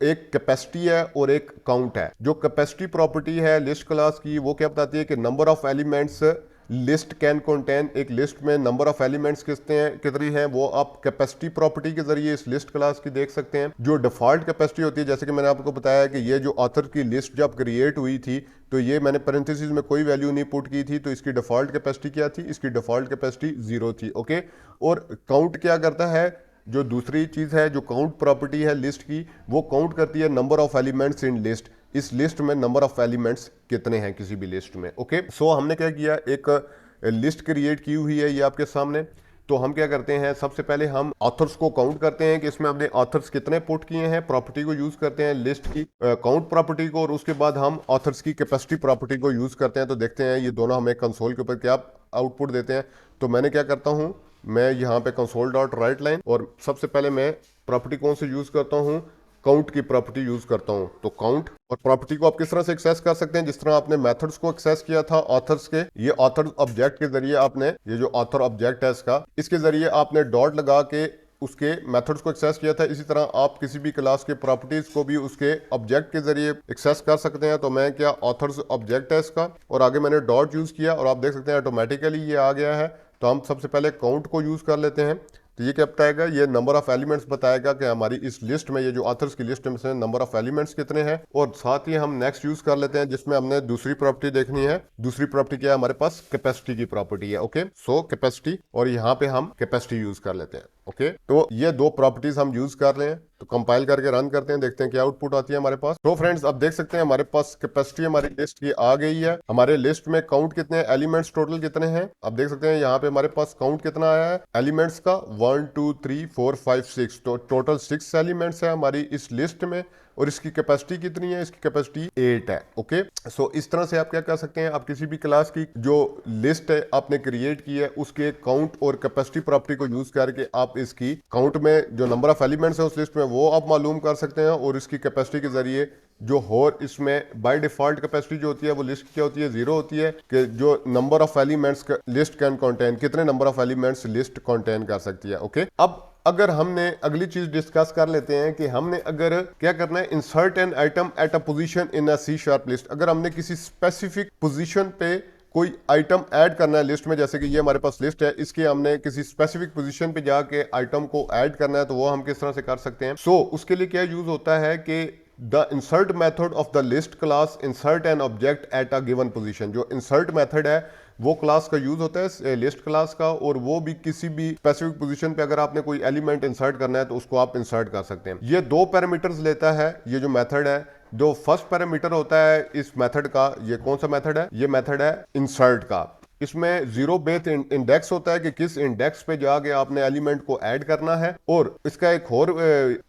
एक कैपेसिटी है और एक काउंट है। जो कैपेसिटी प्रॉपर्टी है लिस्ट क्लास की, वो क्या बताती है कि number of elements list can contain, एक लिस्ट में नंबर ऑफ एलिमेंट्स कितनी हैं वो आप कैपेसिटी प्रॉपर्टी के जरिए इस लिस्ट क्लास की देख सकते हैं। जो डिफॉल्ट कैपेसिटी होती है, जैसे कि मैंने आपको बताया कि ये जो ऑथर की लिस्ट जब क्रिएट हुई थी, तो ये मैंने पैरेंथेसिस में कोई वैल्यू नहीं पुट की थी, तो इसकी डिफॉल्ट कैपेसिटी क्या थी? इसकी डिफॉल्ट कैपेसिटी 0 थी। ओके, और काउंट क्या करता है? जो दूसरी चीज है, जो काउंट प्रॉपर्टी है लिस्ट की, वो काउंट करती है number of elements in list. इस लिस्ट में नंबर ऑफ एलिमेंट्स कितने हैं किसी भी लिस्ट में। ओके, सो हमने क्या किया, एक लिस्ट क्रिएट की हुई है ये आपके सामने। तो हम क्या करते हैं, सबसे पहले हम ऑथर्स को काउंट करते हैं कि इसमें हमने ऑथर्स कितने पुट किए हैं। प्रॉपर्टी को यूज करते हैं लिस्ट की काउंट प्रॉपर्टी को, और उसके बाद हम ऑथर्स की कैपेसिटी प्रॉपर्टी को यूज करते हैं। तो देखते हैं ये दोनों हमें कंसोल के ऊपर क्या आउटपुट देते हैं। तो मैंने क्या करता हूं, मैं यहाँ पे कंसोल डॉट राइट लाइन, और सबसे पहले मैं प्रॉपर्टी कौन सी यूज करता हूँ, काउंट की प्रॉपर्टी यूज करता हूं। तो काउंट, और प्रॉपर्टी को आप किस तरह से एक्सेस कर सकते हैं, जिस तरह आपने मेथड्स को एक्सेस किया था ऑथर्स के, ये ऑथर ऑब्जेक्ट के जरिए आपने, ये जो ऑथर ऑब्जेक्ट है इसका, इसके जरिए आपने डॉट लगा के उसके मेथड्स को एक्सेस किया था। इसी तरह आप किसी भी क्लास के प्रॉपर्टीज को भी उसके ऑब्जेक्ट के जरिए एक्सेस कर सकते हैं। तो मैं क्या, ऑथर्स ऑब्जेक्ट है इसका, और आगे मैंने डॉट यूज किया, और आप देख सकते हैं ऑटोमेटिकली ये आ गया है। तो हम सबसे पहले काउंट को यूज कर लेते हैं। तो ये क्या बताएगा, ये नंबर ऑफ एलिमेंट्स बताएगा कि हमारी इस लिस्ट में, ये जो ऑथर्स की लिस्ट में नंबर ऑफ एलिमेंट्स कितने हैं। और साथ ही हम नेक्स्ट यूज कर लेते हैं, जिसमें हमने दूसरी प्रॉपर्टी देखनी है। दूसरी प्रॉपर्टी क्या है हमारे पास, कैपेसिटी की प्रॉपर्टी है। ओके, सो कैपेसिटी, और यहाँ पे हम कैपेसिटी यूज कर लेते हैं। ओके, तो ये दो प्रॉपर्टीज हम यूज कर रहे हैं। तो कंपाइल करके रन करते हैं, देखते हैं क्या आउटपुट आती है हमारे पास। तो फ्रेंड्स अब देख सकते हैं हमारे पास कैपेसिटी हमारी लिस्ट की आ गई है। हमारे लिस्ट में काउंट कितने हैं, एलिमेंट्स टोटल कितने हैं, अब देख सकते हैं यहाँ पे हमारे पास काउंट कितना आया है एलिमेंट्स का, 1 2 3 4 5 6। तो टोटल 6 एलिमेंट्स है हमारी इस लिस्ट में, और इसकी कैपेसिटी कितनी है, इसकी कैपेसिटी 8 है। ओके, सो इस तरह से आप क्या कर सकते हैं, आप किसी भी क्लास की जो लिस्ट है आपने क्रिएट की है, उसके काउंट और कैपेसिटी प्रॉपर्टी को यूज करके आप इसकी काउंट में जो नंबर ऑफ एलिमेंट्स है उस लिस्ट में वो आप मालूम कर सकते हैं, और इसकी कैपेसिटी के जरिए जो और इसमें बाय डिफॉल्ट कैपेसिटी जो होती है वो लिस्ट क्या होती है, 0 होती है, कि जो number of elements list can contain, कितने number of elements list contain कर सकती है। ओके, अब अगर हमने अगली चीज डिस्कस कर लेते हैं कि हमने अगर क्या करना है, insert an item at a position in a C sharp list. अगर हमने किसी स्पेसिफिक पोजीशन पे कोई आइटम ऐड करना है लिस्ट में, जैसे कि ये हमारे पास लिस्ट है, इसके हमने किसी स्पेसिफिक पोजीशन पे जाके आइटम को ऐड करना है, तो वो हम किस तरह से कर सकते हैं। सो उसके लिए क्या यूज होता है कि the insert method of the list class insert an object at a given position. जो इंसर्ट मेथड है वो क्लास का यूज होता है लिस्ट क्लास का, और वो भी किसी भी स्पेसिफिक पोजीशन पे अगर आपने कोई एलिमेंट इंसर्ट करना है तो उसको आप इंसर्ट कर सकते हैं। ये दो पैरामीटर्स लेता है ये जो मेथड है। जो फर्स्ट पैरामीटर होता है इस मेथड का, ये कौन सा मेथड है, ये मेथड है इंसर्ट का। इसमें 0 बेस्ड इंडेक्स होता है कि किस इंडेक्स पे जाके आपने एलिमेंट को ऐड करना है, और इसका एक और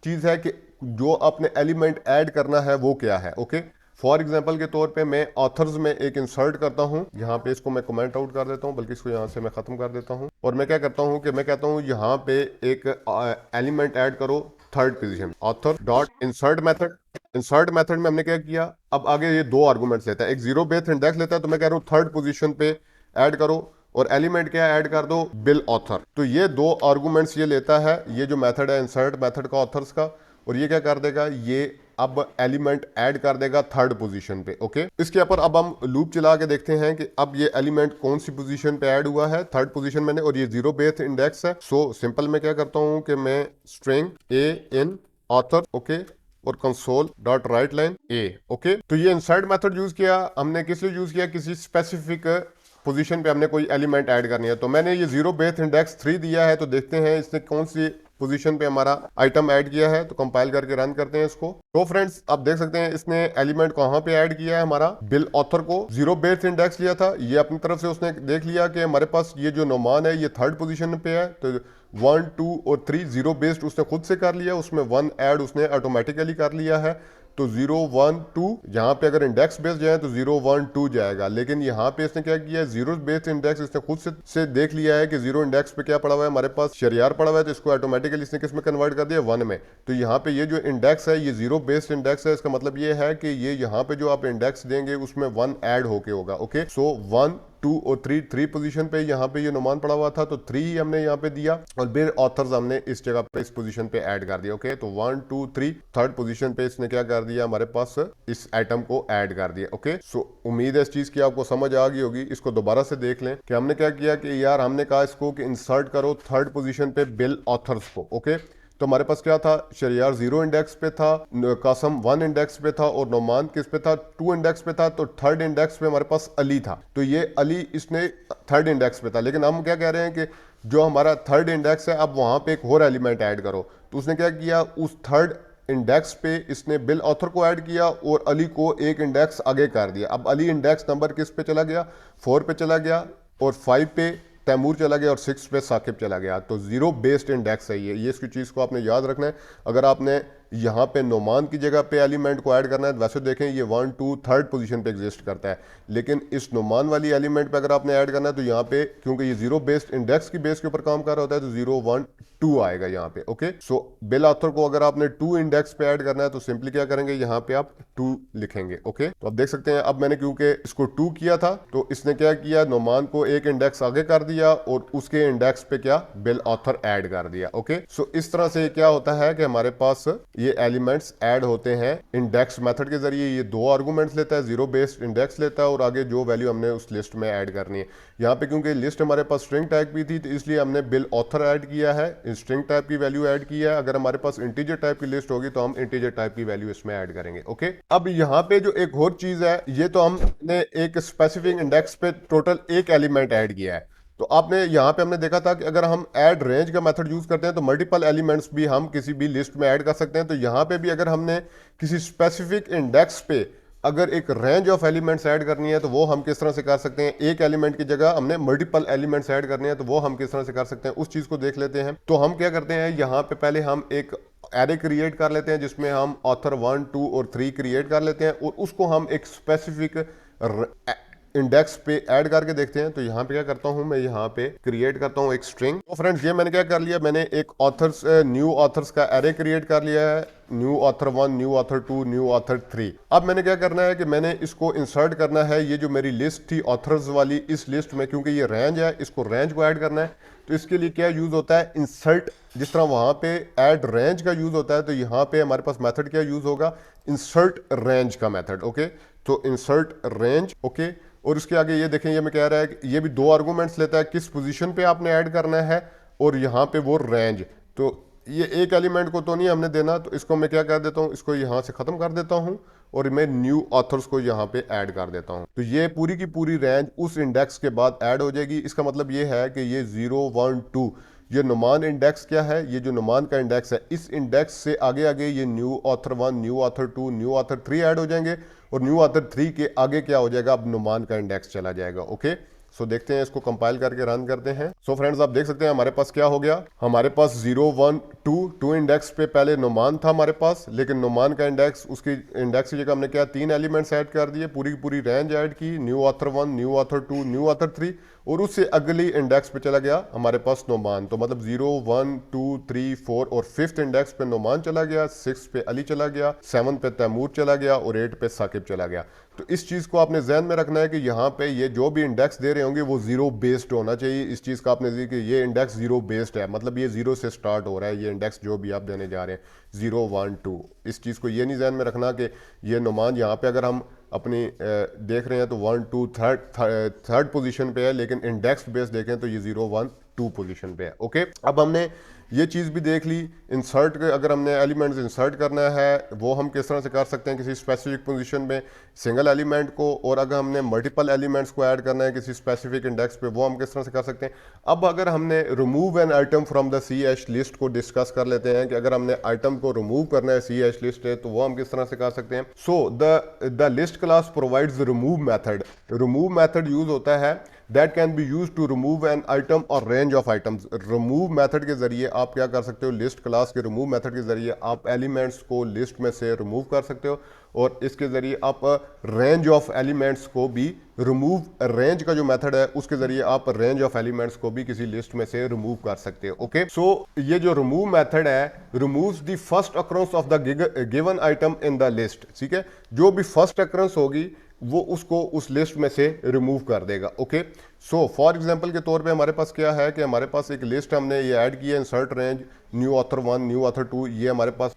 चीज है कि जो आपने एलिमेंट ऐड करना है वो क्या है। ओके, फॉर एग्जाम्पल के तौर पे मैं ऑथर्स में एक इंसर्ट करता हूं, यहाँ पे इसको मैं कमेंट आउट कर देता हूं, बल्कि इसको यहाँ से मैं खत्म कर देता हूं, और मैं क्या करता हूं कि मैं कहता हूं यहाँ पे एक एलिमेंट ऐड करो third position, author dot insert method. Insert method में हमने क्या किया, अब आगे ये दो आर्गूमेंट्स लेता है, एक 0 बेस्ड इंडेक्स लेता है, तो मैं कह रहा हूँ थर्ड पोजीशन पे ऐड करो, और एलिमेंट क्या ऐड कर दो, बिल ऑथर। तो ये दो आर्गूमेंट्स ये लेता है, ये जो मेथड है इंसर्ट मेथड का ऑथर्स का, और ये क्या कर देगा, ये अब एलिमेंट ऐड कर देगा थर्ड पोजीशन पे। ओके, इसके ऊपर अब हम लूप चला के देखते हैं कि अब ये एलिमेंट कौन सी पोजीशन पे ऐड हुआ है, थर्ड पोजीशन मैंने, और ये 0 बेस्ड इंडेक्स है। सो सिंपल मैं क्या करता हूं कि मैं स्ट्रिंग ए इन ऑथर, ओके, और कंसोल डॉट राइट लाइन ए। ओके, तो ये इंसर्ट मेथड यूज किया हमने, किस लिए यूज किया, किसी स्पेसिफिक पोजीशन पे हमने कोई एलिमेंट ऐड करनी है। तो मैंने ये 0 बेस्ड इंडेक्स 3 दिया है, तो देखते हैं इसने कौन सी पोजीशन पे हमारा आइटम ऐड किया है। तो कंपाइल करके रन करते हैं इसको। तो फ्रेंड्स आप देख सकते हैं इसने एलिमेंट कहाँ पे ऐड किया है, हमारा बिल ऑथर को 0 बेस्ड इंडेक्स लिया था, ये अपनी तरफ से उसने देख लिया कि हमारे पास ये जो नोमान है ये 3rd पोजीशन पे है, तो 1 2 और 3 0 बेस्ड उसने खुद से कर लिया, उसमें 1 ऐड उसने ऑटोमेटिकली कर लिया है। तो 0 1 2 यहाँ पे अगर इंडेक्स बेस्ड जाए तो 0 1 2 जाएगा, लेकिन यहाँ पे इसने क्या किया है, 0 बेस्ड इंडेक्स इसने खुद से देख लिया है कि 0 इंडेक्स पे क्या पड़ा हुआ है, हमारे पास शरियार पड़ा हुआ है, तो इसको ऑटोमेटिकली इसने किस में कन्वर्ट कर दिया, 1 में। तो यहाँ पे ये जो इंडेक्स है ये 0 बेस्ड इंडेक्स है, इसका मतलब ये है कि ये यहाँ पे जो आप इंडेक्स देंगे उसमें 1 ऐड होके होगा। ओके, सो 1 2 और 3 पोजीशन पे यहाँ पे ये नुमान पड़ा हुआ था, तो 3 ही हमने यहाँ पे दिया और फिर ऑथर्स हमने इस जगह पे इस पोजीशन पे ऐड कर दिया। ओके, तो 1 2 3 3rd पोजीशन पे इसने क्या कर दिया, हमारे पास इस आइटम को ऐड कर दिया। ओके, सो उम्मीद है इस चीज की आपको समझ आ गई होगी। इसको दोबारा से देख लें कि हमने क्या किया कि यार हमने कहा इसको कि इंसर्ट करो 3rd पोजीशन पे बिल ऑथर्स को। ओके, तो हमारे पास क्या था, शरियार 0 इंडेक्स पे था, कासम 1 इंडेक्स पे था और नोमान किस पे था, 2 इंडेक्स पे था। तो 3rd इंडेक्स पे हमारे पास अली था, तो ये अली इसने 3rd इंडेक्स पे था। लेकिन हम क्या कह रहे हैं कि जो हमारा 3rd इंडेक्स है अब वहां पे एक और एलिमेंट ऐड करो। तो उसने क्या किया, उस 3rd इंडेक्स पे इसने बिल ऑथर को ऐड किया और अली को एक इंडेक्स आगे कर दिया। अब अली इंडेक्स नंबर किस पे चला गया, 4 पे चला गया और 5 पे तैमूर चला गया और 6 पे साकिब चला गया। तो 0 बेस्ड इंडेक्स है ये इसकी चीज़ को आपने याद रखना है। अगर आपने यहाँ पे नोमान की जगह पे एलिमेंट को ऐड करना है, वैसे देखें ये 1 2 3rd पोजीशन पे एग्जिस्ट करता है, लेकिन इस नोमान वाली एलिमेंट पे अगर आपने ऐड करना है तो यहाँ पे क्योंकि ये 0 बेस्ड इंडेक्स की बेस के ऊपर काम कर रहा होता है तो 0 1 2 आएगा यहाँ पे। ओके, सो बिल ऑथर को अगर आपने 2 इंडेक्स पे ऐड करना है तो सिंपली क्या करेंगे, यहाँ पे आप 2 लिखेंगे। ओके, तो आप देख सकते हैं अब मैंने क्योंकि इसको 2 किया था तो इसने क्या किया, नोमान को एक इंडेक्स आगे कर दिया और उसके इंडेक्स पे क्या, बिल ऑथर ऐड कर दिया। ओके, सो इस तरह से क्या होता है कि हमारे पास ये एलिमेंट्स ऐड होते हैं इंडेक्स मेथड के जरिए। ये 2 आर्गुमेंट्स लेता है, 0 बेस्ड इंडेक्स लेता है और आगे जो वैल्यू हमने उस लिस्ट में ऐड करनी है। यहाँ पे क्योंकि लिस्ट हमारे पास स्ट्रिंग टाइप की थी तो इसलिए हमने बिल ऑथर ऐड किया है, स्ट्रिंग टाइप की वैल्यू ऐड की है। अगर हमारे पास इंटीजर टाइप की लिस्ट होगी तो हम इंटीजर टाइप की वैल्यू इसमें ऐड करेंगे। ओके, अब यहाँ पे जो एक और चीज है, ये तो हमने एक स्पेसिफिक इंडेक्स पे टोटल एक एलिमेंट ऐड किया है। तो आपने यहाँ पे हमने देखा था कि अगर हम ऐड रेंज का मेथड यूज करते हैं तो मल्टीपल एलिमेंट्स भी हम किसी भी लिस्ट में ऐड कर सकते हैं। तो यहाँ पे भी अगर हमने किसी स्पेसिफिक इंडेक्स पे अगर एक रेंज ऑफ एलिमेंट्स ऐड करनी है तो वो हम किस तरह से कर सकते हैं, एक एलिमेंट की जगह हमने मल्टीपल एलिमेंट्स ऐड करने हैं तो वो हम किस तरह से कर सकते हैं, उस चीज को देख लेते हैं। तो हम क्या करते हैं, यहाँ पे पहले हम एक एरे क्रिएट कर लेते हैं जिसमें हम ऑथर 1 2 और 3 क्रिएट कर लेते हैं और उसको हम एक स्पेसिफिक इंडेक्स पे ऐड करके देखते हैं। तो यहाँ पे क्या करता हूँ, मैं यहाँ पे क्रिएट करता हूँ एक स्ट्रिंग। तो फ्रेंड्स ये मैंने क्या कर लिया, मैंने एक ऑथर्स न्यू ऑथर्स का एरे क्रिएट कर लिया है, new author 1 new author 2 new author 3। अब मैंने क्या करना है कि मैंने इसको इंसर्ट करना है, ये जो मेरी लिस्ट थी ऑथर्स वाली, इस लिस्ट में क्योंकि ये रेंज है, इसको रेंज को ऐड करना है। तो इसके लिए क्या यूज होता है, इंसर्ट। जिस तरह वहां पे ऐड रेंज का यूज होता है तो यहाँ पे हमारे पास मेथड क्या यूज होगा, इंसर्ट रेंज का मेथड। ओके, तो इंसर्ट रेंज। ओके, और उसके आगे ये देखें, ये मैं कह रहा है कि ये भी 2 आर्गुमेंट्स लेता है, किस पोजीशन पे आपने ऐड करना है और यहाँ पे वो रेंज। तो ये एक एलिमेंट को तो नहीं हमने देना, तो इसको मैं क्या कर देता हूँ, इसको यहाँ से खत्म कर देता हूँ और मैं न्यू ऑथर्स को यहाँ पे ऐड कर देता हूँ। तो ये पूरी की पूरी रेंज उस इंडेक्स के बाद ऐड हो जाएगी। इसका मतलब ये है कि ये 0 1 2 ये नुमान इंडेक्स क्या है, ये जो नुमान का इंडेक्स है, इस इंडेक्स से आगे आगे ये new author 1 new author 2 new author 3 add हो जाएंगे और न्यू ऑथर 3 के आगे क्या हो जाएगा, अब नुमान का इंडेक्स चला जाएगा। ओके, सो देखते हैं, इसको कंपाइल करके रन करते हैं। सो फ्रेंड्स आप देख सकते हैं हमारे पास क्या हो गया, हमारे पास 0 1 2 इंडेक्स पे पहले नुमान था हमारे पास, लेकिन नुमान का इंडेक्स, उसकी इंडेक्स की जगह हमने क्या 3 एलिमेंट्स ऐड कर दिए, पूरी की पूरी रेंज ऐड की, new author 1 new author 2 new author 3 और उससे अगली इंडेक्स पे चला गया हमारे पास नोमान। तो मतलब 0 1 2 3 4 और 5th इंडेक्स पे नोमान चला गया, 6 पे अली चला गया, 7 पे तैमूर चला गया और 8 पे साकिब चला गया। तो इस चीज को आपने जहन में रखना है कि यहाँ पे ये जो भी इंडेक्स दे रहे होंगे वो 0 बेस्ड होना चाहिए। इस चीज का आपने कि ये इंडेक्स 0 बेस्ड है, मतलब ये 0 से स्टार्ट हो रहा है, ये इंडेक्स जो भी आप देने जा रहे हैं 0 1 2। इस चीज को ये नहीं जहन में रखना कि ये नुमान यहाँ पे अगर हम अपनी देख रहे हैं तो 1 2 3rd पोजीशन पे है, लेकिन इंडेक्स बेस देखें तो ये 0 1 2 पोजीशन पे है। ओके, अब हमने ये चीज़ भी देख ली। इंसर्ट के अगर हमने एलिमेंट्स इंसर्ट करना है वो हम किस तरह से कर सकते हैं किसी स्पेसिफिक पोजीशन में सिंगल एलिमेंट को, और अगर हमने मल्टीपल एलिमेंट्स को ऐड करना है किसी स्पेसिफिक इंडेक्स पे वो हम किस तरह से कर सकते हैं। अब अगर हमने remove an item from the C hash list को डिस्कस कर लेते हैं कि अगर हमने आइटम को रिमूव करना है सी हैश लिस्ट है तो वो हम किस तरह से कर सकते हैं। So the list class provides remove method. Remove method use होता है that can be use to remove an item or range of items. Remove method के जरिए आप क्या कर सकते हो, लिस्ट क्लास के रिमूव मेथड के जरिए आप एलिमेंट्स को लिस्ट में से रिमूव कर सकते हो, और इसके जरिए आप रेंज ऑफ एलिमेंट्स को भी रिमूव, रेंज का जो मेथड है उसके जरिए आप रेंज ऑफ एलिमेंट्स को भी किसी लिस्ट में से रिमूव कर सकते हो। ओके, सो ये जो रिमूव मेथड है removes the first अक्रंस of the given item in the list. ठीक है, जो भी फर्स्ट अक्रंस होगी वो उसको उस लिस्ट में से रिमूव कर देगा। ओके, सो फॉर एग्जांपल के तौर पे हमारे पास क्या है कि हमारे पास एक लिस्ट हमने ये ऐड की है, insert range, new author 1, new author 2, ये हमारे पास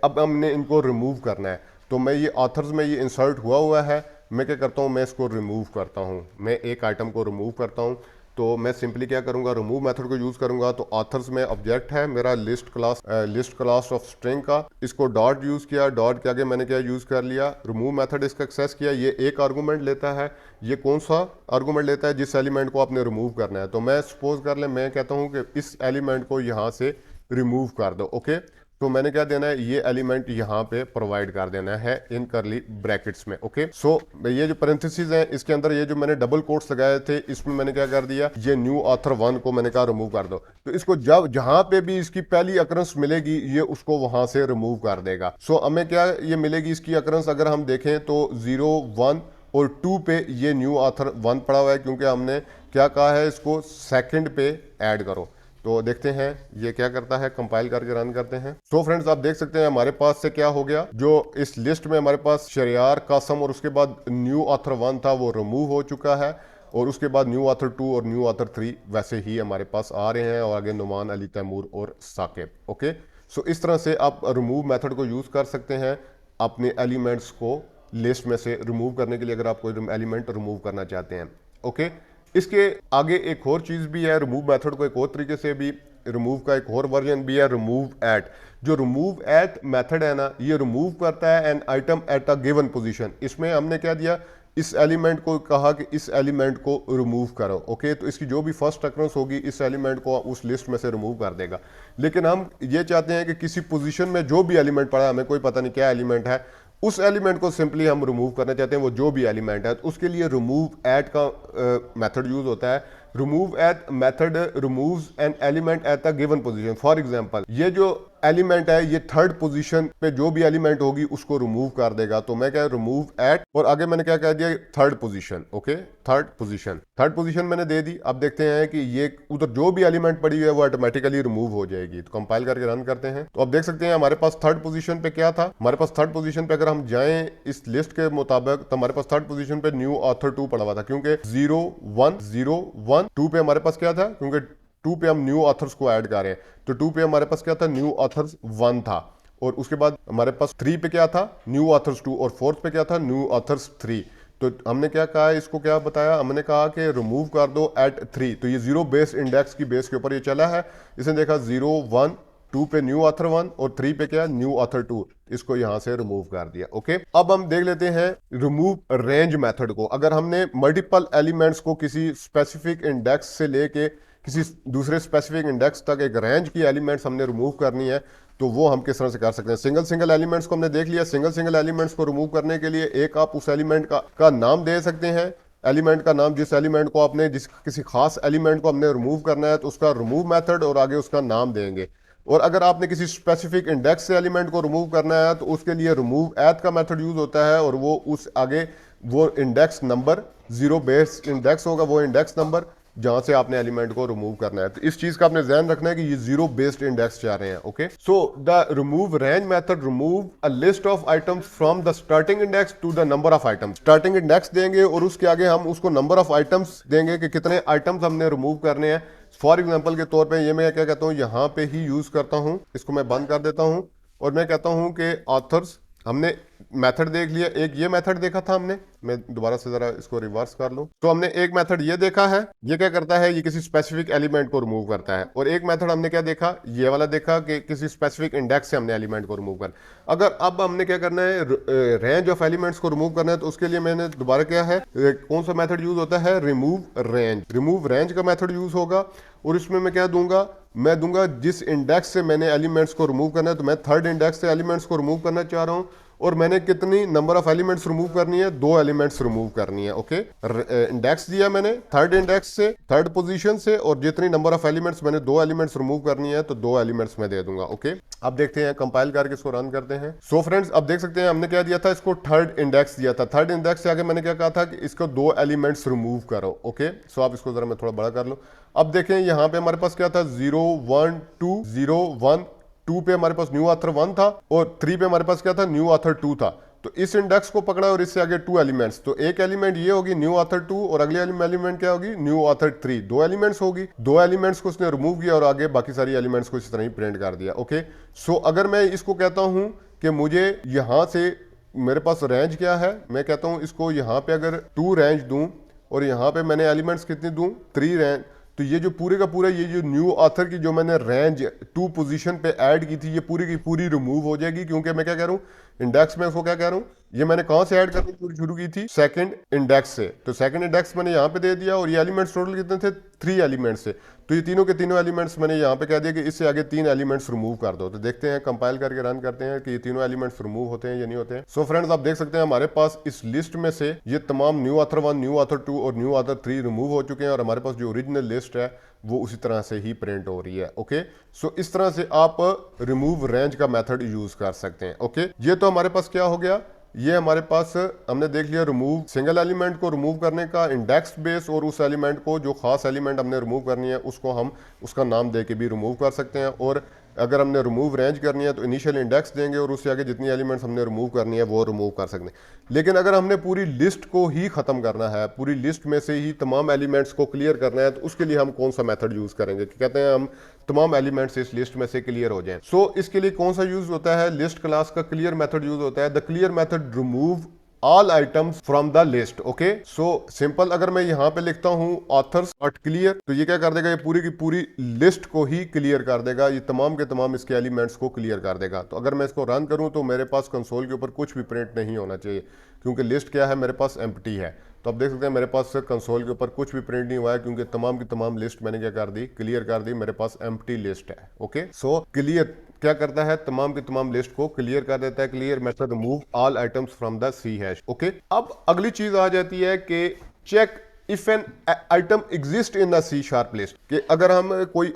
अब हमने इनको रिमूव करना है। तो मैं ये ऑथर्स में ये इंसर्ट हुआ है, मैं क्या करता हूँ, मैं इसको रिमूव करता हूँ, मैं एक आइटम को रिमूव करता हूँ। तो मैं सिंपली क्या करूंगा, रिमूव मेथड को यूज करूंगा। तो ऑथर्स में ऑब्जेक्ट है मेरा लिस्ट क्लास ऑफ स्ट्रिंग का, इसको डॉट यूज किया, डॉट के आगे मैंने क्या यूज कर लिया, रिमूव मेथड इसका एक्सेस किया। ये एक आर्गूमेंट लेता है, ये कौन सा आर्गूमेंट लेता है, जिस एलिमेंट को आपने रिमूव करना है। तो मैं सपोज कर ले, मैं कहता हूँ कि इस एलिमेंट को यहाँ से रिमूव कर दो। ओके, तो मैंने क्या देना है, ये एलिमेंट यहाँ पे प्रोवाइड कर देना है इन करली ब्रैकेट्स में। ओके, सो ये जो पैरेंथेसिस है इसके अंदर ये जो मैंने डबल कोट्स लगाए थे इसमें मैंने क्या कर दिया, ये न्यू ऑथर 1 को मैंने कहा रिमूव कर दो। तो इसको जब जहां पे भी इसकी पहली अक्रंस मिलेगी ये उसको वहां से रिमूव कर देगा। सो हमें क्या ये मिलेगी इसकी अक्रंस, अगर हम देखें तो 0, 1 और 2 पे ये न्यू ऑथर 1 पड़ा हुआ है, क्योंकि हमने क्या कहा है, इसको सेकंड पे ऐड करो। तो देखते हैं ये क्या करता है, कंपाइल करके रन करते हैं। सो फ्रेंड्स, आप देख सकते हैं हमारे पास से क्या हो गया, जो इस लिस्ट में हमारे पास शरियार, कासम और उसके बाद न्यू ऑथर 1 था वो रिमूव हो चुका है, और उसके बाद न्यू ऑथर 2 और न्यू ऑथर 3 वैसे ही हमारे पास आ रहे हैं, और आगे नुमान, अली, तैमूर और साकिब। ओके, सो इस तरह से आप रिमूव मेथड को यूज कर सकते हैं अपने एलिमेंट्स को लिस्ट में से रिमूव करने के लिए, अगर आप कोई एलिमेंट रिमूव करना चाहते हैं। ओके, इसके आगे एक और चीज़ भी है, रिमूव मेथड को एक और तरीके से भी रिमूव का एक और वर्जन भी है, रिमूव एट। जो रिमूव एट मेथड है ना, ये रिमूव करता है N item at a given position. इसमें हमने क्या दिया, इस एलिमेंट को कहा कि इस एलिमेंट को रिमूव करो। ओके, तो इसकी जो भी फर्स्ट अक्रंस होगी इस एलिमेंट को उस लिस्ट में से रिमूव कर देगा। लेकिन हम ये चाहते हैं कि किसी पोजीशन में जो भी एलिमेंट पड़ा है, हमें कोई पता नहीं क्या एलिमेंट है, उस एलिमेंट को सिंपली हम रिमूव करना चाहते हैं, वो जो भी एलिमेंट है, तो उसके लिए रिमूव एट का मेथड यूज होता है। Remove at method removes an element at a given position. For example, ये जो एलिमेंट है ये थर्ड पोजीशन पे जो भी एलिमेंट होगी उसको रिमूव कर देगा। तो मैं क्या, रिमूव एट, और आगे मैंने क्या कह दिया, third position. Okay, third position मैंने दे दी। अब देखते हैं कि ये उधर जो भी एलिमेंट पड़ी हुई है वो ऑटोमेटिकली रिमूव हो जाएगी। तो कंपाइल करके रन करते हैं, तो अब देख सकते हैं हमारे पास थर्ड पोजीशन पे क्या था, हमारे पास थर्ड पोजीशन पे अगर हम जाएं इस लिस्ट के मुताबिक तो हमारे पास थर्ड पोजीशन पे न्यू ऑथर 2 पड़ा हुआ था, क्योंकि 0, 1, 0, 1, 2 पे हमारे पास क्या था, क्योंकि 2 पे हम न्यू ऑथर्स को ऐड कर रहे हैं, तो 2 पे हमारे पास क्या था, न्यू ऑथर्स 1 था, और उसके बाद हमारे पास 3 पे क्या था, न्यू ऑथर्स 2, और 4th पे क्या था, न्यू ऑथर्स 3। तो हमने क्या कहा, इसको क्या बताया, हमने कहा कि रिमूव कर दो एट 3। तो ये 0 बेस इंडेक्स की बेस के ऊपर ये चला है, इसने देखा 0, 1, 2 पे न्यू ऑथर 1 और 3 पे क्या, न्यू ऑथर 2, इसको यहां से रिमूव कर दिया। ओके, अब हम देख लेते हैं रिमूव रेंज मेथड को। अगर हमने मल्टीपल एलिमेंट्स को किसी स्पेसिफिक इंडेक्स से लेके किसी दूसरे स्पेसिफिक इंडेक्स तक एक रेंज की एलिमेंट्स हमने रिमूव करनी है, तो वो हम किस तरह से कर सकते हैं। सिंगल एलिमेंट्स को हमने देख लिया। सिंगल एलिमेंट्स को रिमूव करने के लिए एक आप उस एलिमेंट का नाम दे सकते हैं, एलिमेंट का नाम, जिस एलिमेंट को आपने किसी खास एलिमेंट को हमने रिमूव करना है तो उसका रिमूव मेथड और आगे उसका नाम देंगे। और अगर आपने किसी स्पेसिफिक इंडेक्स से एलिमेंट को रिमूव करना है तो उसके लिए रिमूव एट का मेथड यूज होता है, और वो उस आगे वो इंडेक्स नंबर, 0 बेस इंडेक्स होगा, वो इंडेक्स नंबर जहां से आपने एलिमेंट को रिमूव करना है। तो इस चीज का आपने ध्यान रखना है कि ये 0 बेस्ड इंडेक्स चाह रहे हैं। Okay, so the remove range method remove a list of items from the starting index to the number of items. Starting index देंगे और उसके आगे हम उसको नंबर ऑफ आइटम्स देंगे कि कितने आइटम्स हमने रिमूव करने हैं। फॉर एग्जाम्पल के तौर पे ये मैं क्या कहता हूँ, यहाँ पे ही यूज करता हूँ, इसको मैं बंद कर देता हूँ और मैं कहता हूँ कि ऑथर्स, हमने मेथड देख लिया, एक ये मेथड देखा था हमने, मैं दोबारा से जरा इसको रिवर्स कर लूं तो हमने एक मेथड ये देखा है, ये क्या करता है, ये किसी स्पेसिफिक एलिमेंट को रिमूव करता है। और एक मेथड हमने क्या देखा, ये वाला देखा कि किसी स्पेसिफिक इंडेक्स से हमने एलिमेंट को रिमूव करना। अगर अब हमने क्या करना है, रेंज ऑफ एलिमेंट्स को रिमूव करना है, तो उसके लिए मैंने दोबारा क्या है, कौन सा मेथड यूज होता है, रिमूव रेंज का मेथड यूज होगा। और इसमें मैं क्या दूंगा, मैं दूंगा जिस इंडेक्स से मैंने एलिमेंट्स को रिमूव करना है, तो मैं थर्ड इंडेक्स से एलिमेंट्स को रिमूव करना चाह रहा हूं, और मैंने कितनी नंबर ऑफ एलिमेंट्स रिमूव करनी है, 2 एलिमेंट्स रिमूव करनी है। ओके, इंडेक्स दिया मैंने थर्ड इंडेक्स से, थर्ड पोजीशन से, और जितनी नंबर ऑफ एलिमेंट्स मैंने 2 एलिमेंट्स रिमूव करनी है, तो 2 एलिमेंट्स मैं दे दूंगा। ओके, अब देखते हैं, कंपाइल करके इसको रन करते हैं। सो फ्रेंड्स, अब देख सकते हैं हमने क्या दिया था, इसको थर्ड इंडेक्स दिया था। थर्ड इंडेक्स से आगे मैंने क्या कहा था कि इसको 2 एलिमेंट्स रिमूव करो। ओके, सो आप इसको जरा मैं थोड़ा बड़ा कर लूं। अब देखें यहाँ पे हमारे पास क्या था, 0 1 2 0 1 2 पे हमारे पास न्यू ऑथर 1 था, और 3 पे हमारे पास क्या था, न्यू ऑथर 2 था। तो इस इंडेक्स को पकड़ा और इससे आगे 2 एलिमेंट्स, तो एक एलिमेंट ये होगी न्यू ऑथर 2, और अगली एलिमेंट क्या होगी, न्यू ऑथर 3। 2 एलिमेंट्स होगी, 2 एलिमेंट्स को उसने रिमूव किया और आगे बाकी सारी एलिमेंट्स को इस तरह ही प्रिंट कर दिया। ओके, सो अगर मैं इसको कहता हूं कि मुझे यहां से, मेरे पास रेंज क्या है, मैं कहता हूं इसको यहां पे अगर 2 रेंज दूं, और यहां पे मैंने एलिमेंट्स कितनी दूं, 3 रेंज, तो ये जो पूरे का पूरा ये जो न्यू ऑथर की जो मैंने रेंज 2 पोजीशन पे ऐड की थी, ये पूरी की पूरी रिमूव हो जाएगी। क्योंकि मैं क्या कह रहा हूँ, इंडेक्स में इसको क्या कह रहा हूँ, ये मैंने कहां से ऐड करनी शुरू की थी, सेकंड इंडेक्स से। तो सेकंड इंडेक्स मैंने यहां पे दे दिया, और ये एलिमेंट्स टोटल कितने थे, 3 एलिमेंट्स से। तो ये तीनों के तीनों एलिमेंट्स मैंने यहां पे कह दिया कि इससे आगे 3 एलिमेंट्स रिमूव कर दो। तो देखते हैं, कंपाइल करके रन करते हैं कि ये तीनों एलिमेंट्स रिमूव होते हैं या नहीं होते हैं। सो फ्रेंड्स, आप देख सकते हैं हमारे पास इस लिस्ट में से ये तमाम न्यू ऑथर 1, न्यू ऑथर 2 और न्यू ऑथर 3 रिमूव हो चुके हैं, और हमारे पास जो ओरिजिनल लिस्ट है वो उसी तरह से ही प्रिंट हो रही है। ओके, सो इस तरह से आप रिमूव रेंज का मेथड यूज कर सकते हैं। ओके, ये तो हमारे पास क्या हो गया, ये हमारे पास हमने देख लिया रिमूव, सिंगल एलिमेंट को रिमूव करने का इंडेक्स बेस, और उस एलिमेंट को जो खास एलिमेंट हमने रिमूव करनी है उसको हम उसका नाम दे के भी रिमूव कर सकते हैं। और अगर हमने रिमूव रेंज करनी है तो इनिशियल इंडेक्स देंगे, और उससे आगे जितनी एलिमेंट्स हमने रिमूव करनी है वो रिमूव कर सकते हैं। लेकिन अगर हमने पूरी लिस्ट को ही खत्म करना है, पूरी लिस्ट में से ही तमाम एलिमेंट्स को क्लियर करना है, तो उसके लिए हम कौन सा मेथड यूज करेंगे, कहते हैं हम तमाम एलिमेंट्स इस लिस्ट में से क्लियर हो जाएं। सो इसके लिए कौन सा यूज होता है, लिस्ट क्लास का क्लियर मेथड यूज होता है। The clear method remove all items from the list. Okay, so simple, अगर मैं यहां पे लिखता हूं ऑथर्स डॉट क्लियर, तो ये क्या कर देगा, ये पूरी की पूरी लिस्ट को ही क्लियर कर देगा, ये तमाम के तमाम इसके एलिमेंट्स को क्लियर कर देगा। तो अगर मैं इसको रन करूं तो मेरे पास कंसोल के ऊपर कुछ भी प्रिंट नहीं होना चाहिए, क्योंकि लिस्ट क्या है, मेरे पास एम्प्टी है। तो आप देख सकते हैं मेरे पास कंसोल के ऊपर कुछ भी प्रिंट नहीं हुआ है, क्योंकि तमाम की तमाम लिस्ट मैंने क्या कर दी, क्लियर कर दी, मेरे पास एम्प्टी लिस्ट है। ओके, सो क्लियर क्या करता है, तमाम की तमाम लिस्ट को क्लियर कर देता है। Clear method remove all items from the C hash. Okay, अब अगली चीज आ जाती है कि check if an item exist in the C sharp list, कि अगर हम कोई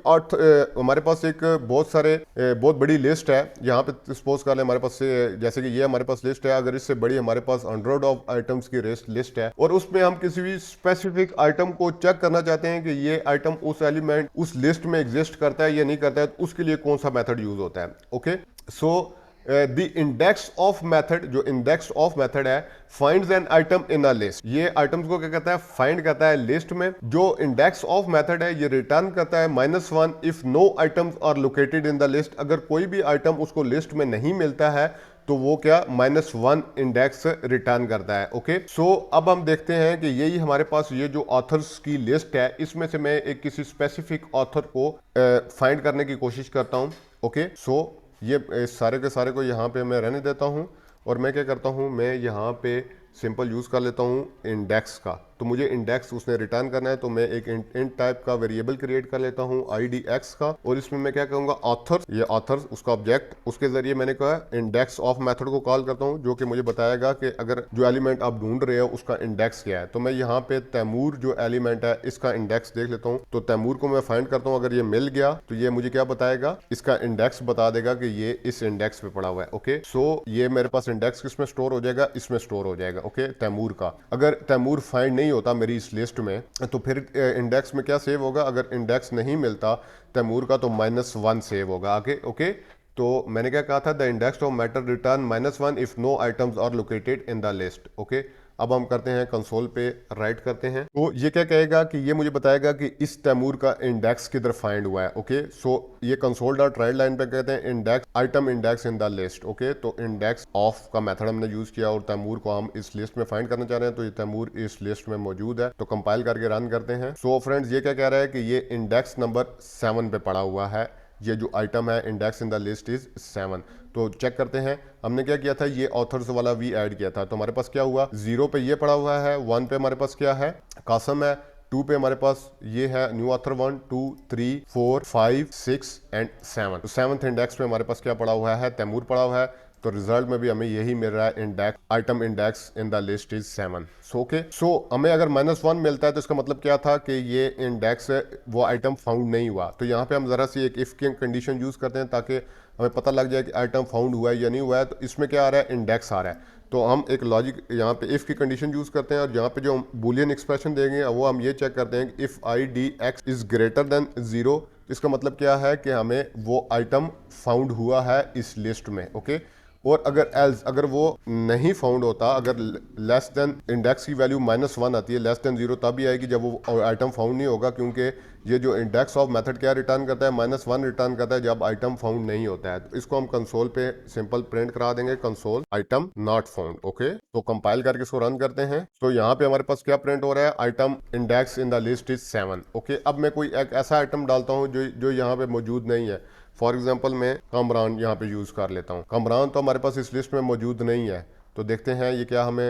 हमारे पास एक बहुत बड़ी लिस्ट है, यहाँ पे सपोज कर ले हमारे पास जैसे कि ये हमारे पास लिस्ट है, अगर इससे बड़ी हमारे पास 100 ऑफ आइटम्स की लिस्ट है, और उसमें हम किसी भी स्पेसिफिक आइटम को चेक करना चाहते हैं कि ये आइटम उस एलिमेंट उस लिस्ट में एग्जिस्ट करता है या नहीं करता है, तो उसके लिए कौन सा मेथड यूज होता है। Okay, so the index of method, जो इंडेक्स ऑफ मेथड है, finds N item in a list, ये आइटम्स को क्या कहता है, फाइंड करता है लिस्ट में। जो इंडेक्स ऑफ मेथड है ये रिटर्न करता है -1 if no items are located in the list, अगर कोई भी आइटम उसको लिस्ट में नहीं मिलता है तो वो क्या -1 इंडेक्स रिटर्न करता है। ओके, सो अब हम देखते हैं कि यही हमारे पास ये जो ऑथर्स की लिस्ट है, इसमें से मैं एक किसी स्पेसिफिक ऑथर को फाइंड करने की कोशिश करता हूँ। ओके, सो ये सारे के सारे को यहाँ पे मैं रहने देता हूँ, और मैं क्या करता हूँ, मैं यहाँ पे सिंपल यूज़ कर लेता हूँ इंडेक्स का। तो मुझे इंडेक्स उसने रिटर्न करना है, तो मैं एक इंट टाइप का वेरिएबल क्रिएट कर लेता हूँ IDX का, और इसमें मैं क्या कहूँगा, ऑथर, ये ऑथर उसका ऑब्जेक्ट, उसके जरिए मैंने कहा इंडेक्स ऑफ मेथड को कॉल करता हूँ, जो कि मुझे बताएगा कि अगर जो एलिमेंट आप ढूंढ रहे हो उसका इंडेक्स क्या है। तो मैं यहाँ पे तैमूर जो एलिमेंट है इसका इंडेक्स देख लेता हूँ, तो तैमूर को मैं फाइंड करता हूँ। अगर ये मिल गया तो ये मुझे क्या बताएगा, इसका इंडेक्स बता देगा कि ये इस इंडेक्स पे पड़ा हुआ है। ओके, सो ये मेरे पास इंडेक्स किसमें स्टोर हो जाएगा, इसमें स्टोर हो जाएगा। ओके, तैमूर का। अगर तैमूर फाइंड नहीं होता मेरी इस लिस्ट में, तो फिर इंडेक्स में क्या सेव होगा, अगर इंडेक्स नहीं मिलता तैमूर का तो -1 सेव होगा आगे। ओके, तो मैंने क्या कहा था, the index of matter return -1 if no items are located in the list. Okay, अब हम करते हैं कंसोल पे राइट करते हैं, तो ये क्या कहेगा कि ये मुझे बताएगा कि इस तैमूर का इंडेक्स किधर फाइंड हुआ है। ओके, सो ये कंसोल डॉट राइट लाइन पे कहते हैं index item index in the list. Okay, तो इंडेक्स ऑफ का मेथड हमने यूज किया और तैमूर को हम इस लिस्ट में फाइंड करना चाह रहे हैं, तो ये तैमूर इस लिस्ट में मौजूद है। तो कंपाइल करके रन करते हैं। सो फ्रेंड्स, ये क्या कह रहा है कि ये इंडेक्स नंबर 7 पे पड़ा हुआ है, ये जो आइटम है index in the list is 7। तो चेक करते हैं, हमने क्या किया था, ये ऑथर्स वाला वी ऐड किया था, तो हमारे पास क्या हुआ, 0 पे ये पड़ा हुआ है, 1 पे हमारे पास क्या है, कासम है, 2 पे हमारे पास ये है न्यू ऑथर 1 2 3 4 5 6 एंड 7। तो 7th इंडेक्स पे हमारे पास क्या पड़ा हुआ है, तैमूर पड़ा हुआ है। तो रिजल्ट में भी हमें यही मिल रहा है, index item index in the list is 7। So okay, so हमें अगर -1 मिलता है तो इसका मतलब क्या था कि ये इंडेक्स वो आइटम फाउंड नहीं हुआ। तो यहाँ पे हम जरा सी एक इफ की कंडीशन यूज करते हैं ताकि हमें पता लग जाए कि आइटम फाउंड हुआ है या नहीं हुआ है। तो इसमें क्या आ रहा है, इंडेक्स आ रहा है, तो हम एक लॉजिक यहाँ पे इफ की कंडीशन यूज करते हैं और यहाँ पे जो बुलियन एक्सप्रेशन देंगे वो हम ये चेक करते हैं कि if I D x is greater than 0, इसका मतलब क्या है कि हमें वो आइटम फाउंड हुआ है इस लिस्ट में। ओके, और अगर एल्स अगर वो नहीं फाउंड होता, अगर लेस देन इंडेक्स की वैल्यू -1 आती है, लेस देन 0 तभी आएगी जब वो आइटम फाउंड नहीं होगा, क्योंकि ये जो इंडेक्स ऑफ मेथड क्या रिटर्न करता है, -1 रिटर्न करता है जब आइटम फाउंड नहीं होता है। तो इसको हम कंसोल पे सिंपल प्रिंट करा देंगे, console item not found. Okay, तो कंपाइल करके इसको रन करते हैं। तो यहाँ पे हमारे पास क्या प्रिंट हो रहा है, item index in the list is 7। Okay, अब मैं कोई एक ऐसा आइटम डालता हूँ जो यहाँ पे मौजूद नहीं है। फॉर एग्जाम्पल मैं कमरान यहाँ पे यूज़ कर लेता हूँ। कमरान तो हमारे पास इस लिस्ट में मौजूद नहीं है, तो देखते हैं ये क्या हमें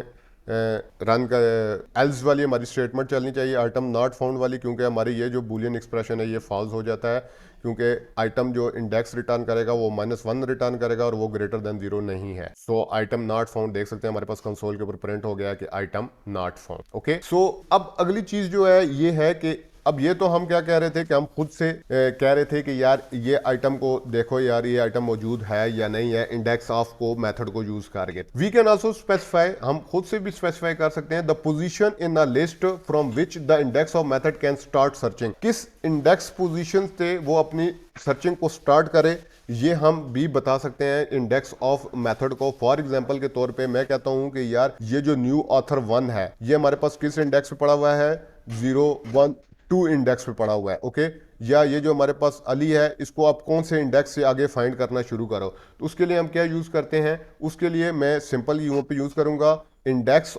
रन कर एल्स वाली हमारी स्टेटमेंट चलनी चाहिए, आइटम नॉट फाउंड वाली, क्योंकि हमारी ये जो बूलियन एक्सप्रेशन है ये फॉल्स हो जाता है, क्योंकि आइटम जो इंडेक्स रिटर्न करेगा वो -1 रिटर्न करेगा और वो ग्रेटर देन 0 नहीं है। सो आइटम नॉट फाउंड देख सकते हैं हमारे पास कंसोल के ऊपर प्रिंट हो गया कि आइटम नॉट फाउंड। ओके, सो अब अगली चीज जो है ये है कि अब ये तो हम क्या कह रहे थे कि हम खुद से कह रहे थे कि यार ये आइटम को देखो, यार ये आइटम मौजूद है या नहीं है, इंडेक्स ऑफ को मेथड को यूज करके। वी कैन आल्सो स्पेसिफाई, हम खुद से भी स्पेसिफाई कर सकते हैं, the position in a list from which the index of method can start searching, किस इंडेक्स पोजीशन से वो अपनी सर्चिंग को स्टार्ट करे, ये हम भी बता सकते हैं इंडेक्स ऑफ मेथड को। फॉर एग्जांपल के तौर पे मैं कहता हूं कि यार ये जो न्यू ऑथर 1 है ये हमारे पास किस इंडेक्स पे पड़ा हुआ है, 0 1 2 इंडेक्स पे पड़ा हुआ है। ओके, या ये जो हमारे पास अली है इसको आप कौन से इंडेक्स से आगे फाइंड करना शुरू करो, तो उसके लिए हम क्या यूज करते हैं, उसके लिए मैं सिंपल यहाँ पे यूज करूंगा इंडेक्स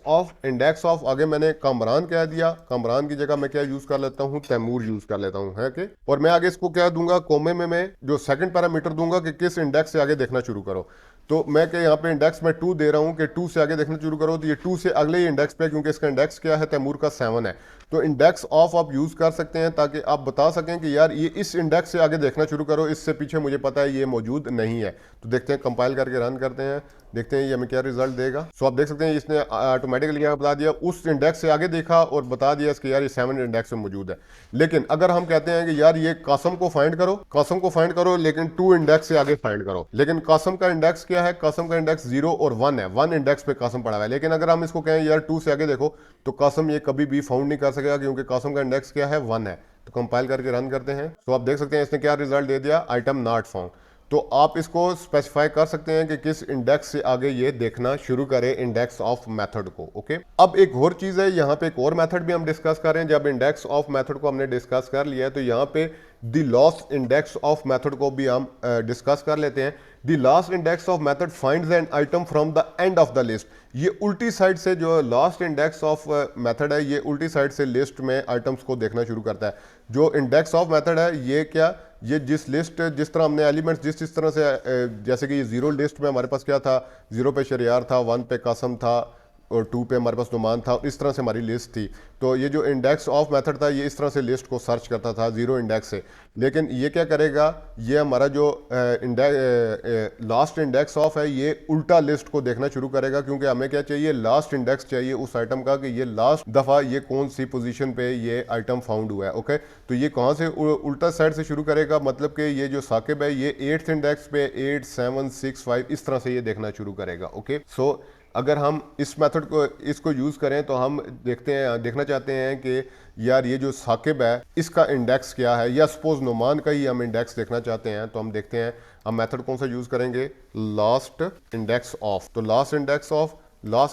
ऑफ आगे मैंने कमरान कह दिया, कमरान की जगह मैं क्या यूज कर लेता हूँ, तैमूर यूज कर लेता हूँ, है कि, और मैं आगे इसको क्या दूंगा, कोमे में मैं जो सेकंड पैरामीटर दूंगा कि किस इंडेक्स से आगे देखना शुरू करो। तो मैं क्या यहाँ पे इंडेक्स में 2 दे रहा हूँ कि 2 से आगे देखना शुरू करो, तो ये 2 से अगले ही इंडेक्स पे, क्योंकि इसका इंडेक्स क्या है, तैमूर का 7 है। तो इंडेक्स ऑफ आप यूज कर सकते हैं ताकि आप बता सकें कि यार ये इस इंडेक्स से आगे देखना शुरू करो, इससे पीछे मुझे पता है ये मौजूद नहीं है। तो देखते हैं, कंपाइल करके रन करते हैं, देखते हैं ये हमें क्या रिजल्ट देगा। सो आप देख सकते हैं इसने ऑटोमेटिकली क्या बता दिया, उस इंडेक्स से आगे देखा और बता दिया इसके यार ये 7 इंडेक्स में मौजूद है। लेकिन अगर हम कहते हैं कि यार ये कासम को फाइंड करो लेकिन 2 इंडेक्स से आगे फाइंड करो, लेकिन कासम का इंडेक्स क्या है, कासम का इंडेक्स 0 और 1 है, 1 इंडेक्स पे कासम पड़ा हुआ है। लेकिन अगर हम इसको कहें यार 2 से आगे देखो, तो कासम ये कभी भी फाउंड नहीं कर सकेगा, क्योंकि कासम का इंडेक्स क्या है, 1 है। तो कंपाइल करके रन करते हैं, तो आप देख सकते हैं इसने क्या रिजल्ट दे दिया, आइटम नॉट फाउंड। तो आप इसको स्पेसिफाई कर सकते हैं कि किस इंडेक्स से आगे ये देखना शुरू करे इंडेक्स ऑफ मेथड को। ओके, अब एक और चीज है, यहाँ पे एक और मेथड भी हम डिस्कस कर रहे हैं। जब इंडेक्स ऑफ मेथड को हमने डिस्कस कर लिया है तो यहाँ पे the last index of method को भी हम डिस्कस कर लेते हैं। The last index of method finds N item from the end of the list. ये उल्टी साइड से, जो लास्ट इंडेक्स ऑफ मेथड है ये उल्टी साइड से लिस्ट में आइटम्स को देखना शुरू करता है। जो इंडेक्स ऑफ मेथड है ये क्या, ये जिस लिस्ट, जिस तरह हमने एलिमेंट्स जिस तरह से, जैसे कि ये 0 लिस्ट में हमारे पास क्या था, 0 पे शरियार था, 1 पे कासम था और 2 पे हमारे पास नुमान था, इस तरह से हमारी लिस्ट थी। तो ये जो इंडेक्स ऑफ मेथड था ये इस तरह से लिस्ट को सर्च करता था 0 इंडेक्स से। लेकिन ये क्या करेगा, ये हमारा जो लास्ट इंडेक्स ऑफ है ये उल्टा लिस्ट को देखना शुरू करेगा, क्योंकि हमें क्या चाहिए, लास्ट इंडेक्स चाहिए उस आइटम का कि ये लास्ट दफ़ा ये कौन सी पोजीशन पे ये आइटम फाउंड हुआ है। ओके, तो ये कहाँ से उल्टा साइड से शुरू करेगा, मतलब कि ये जो साकिब है ये 8th इंडेक्स पे 8 7 6 5 इस तरह से ये देखना शुरू करेगा। ओके, सो अगर हम इस मेथड को इसको यूज़ करें तो हम देखना चाहते हैं कि यार ये जो साकिब है इसका इंडेक्स क्या है, या सपोज नुमान का ही हम इंडेक्स देखना चाहते हैं। तो हम देखते हैं हम मेथड कौन सा यूज़ करेंगे, लास्ट इंडेक्स ऑफ। तो लास्ट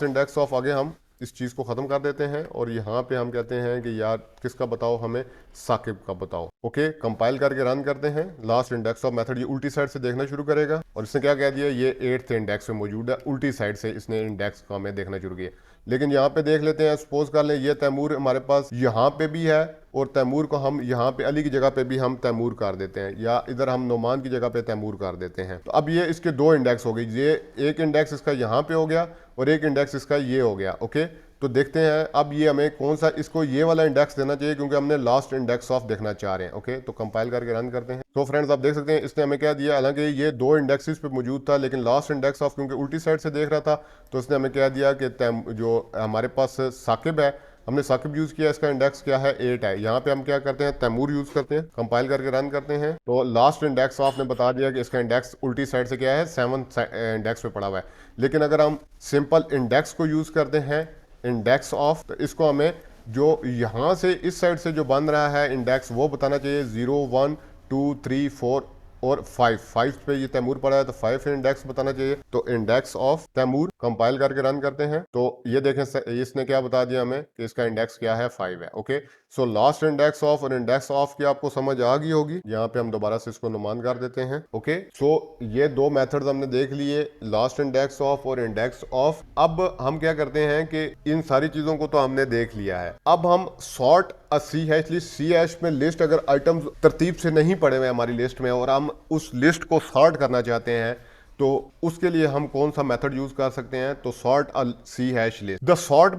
इंडेक्स ऑफ आगे हम इस चीज़ को ख़त्म कर देते हैं और यहाँ पे हम कहते हैं कि यार किसका बताओ, हमें साकिब का बताओ। ओके, कंपाइल करके रन करते हैं। लास्ट इंडेक्स ऑफ मेथड ये उल्टी साइड से देखना शुरू करेगा और इसने क्या कह दिया, ये 8th इंडेक्स में मौजूद है। उल्टी साइड से इसने इंडेक्स का हमें देखना शुरू किया। लेकिन यहाँ पे देख लेते हैं, सपोज कर लें ये तैमूर हमारे पास यहाँ पे भी है और तैमूर को हम यहाँ पे अली की जगह पे भी हम तैमूर कर देते हैं, या इधर हम नोमान की जगह पे तैमूर कर देते हैं। तो अब ये इसके दो इंडेक्स हो गई, ये एक इंडेक्स इसका यहाँ पे हो गया और एक इंडेक्स इसका ये हो गया। ओके, तो देखते हैं अब ये हमें कौन सा, इसको ये वाला इंडेक्स देना चाहिए क्योंकि हमने लास्ट इंडेक्स ऑफ देखना चाह रहे हैं। ओके, तो कंपाइल करके रन करते हैं। तो फ्रेंड्स आप देख सकते हैं इसने हमें क्या दिया, हालांकि ये दो इंडेक्सेस पे मौजूद था लेकिन लास्ट इंडेक्स ऑफ क्योंकि उल्टी साइड से देख रहा था तो इसने हमें क्या दिया कि जो हमारे पास साकिब है, हमने साकिब यूज किया, इसका इंडेक्स क्या है 8 है। यहाँ पे हम क्या करते हैं, तैमूर यूज करते हैं। कंपाइल करके रन करते हैं तो लास्ट इंडेक्स ऑफ ने बता दिया कि इसका इंडेक्स उल्टी साइड से क्या है 7th इंडेक्स पे पड़ा हुआ है। लेकिन अगर हम सिंपल इंडेक्स को यूज करते हैं, इंडेक्स ऑफ, तो इसको हमें जो यहाँ से इस साइड से जो बन रहा है इंडेक्स वो बताना चाहिए 0 1 2 3 4 और 5 पे ये तैमूर पड़ा है तो 5 इंडेक्स बताना चाहिए। तो इंडेक्स ऑफ तैमूर, कंपाइल करके रन करते हैं तो ये देखें इसने क्या बता दिया हमें कि इसका इंडेक्स क्या है 5 है। Okay, so last index of और इंडेक्स ऑफ की आपको समझ आ गई होगी। यहाँ पे हम दोबारा से इसको नुमान कर देते हैं। ओके, सो ये दो मेथड्स हमने देख लिए, लास्ट इंडेक्स ऑफ और इंडेक्स ऑफ। अब हम क्या करते हैं कि इन सारी चीजों को तो हमने देख लिया है, अब हम sort C hash list, C hash में लिस्ट अगर आइटम्स तरतीब से नहीं पड़े हुए हमारी लिस्ट में और हम उस लिस्ट को सॉर्ट करना चाहते हैं तो उसके लिए हम कौन सा मेथड यूज कर सकते हैं, तो sort C hash list. The sort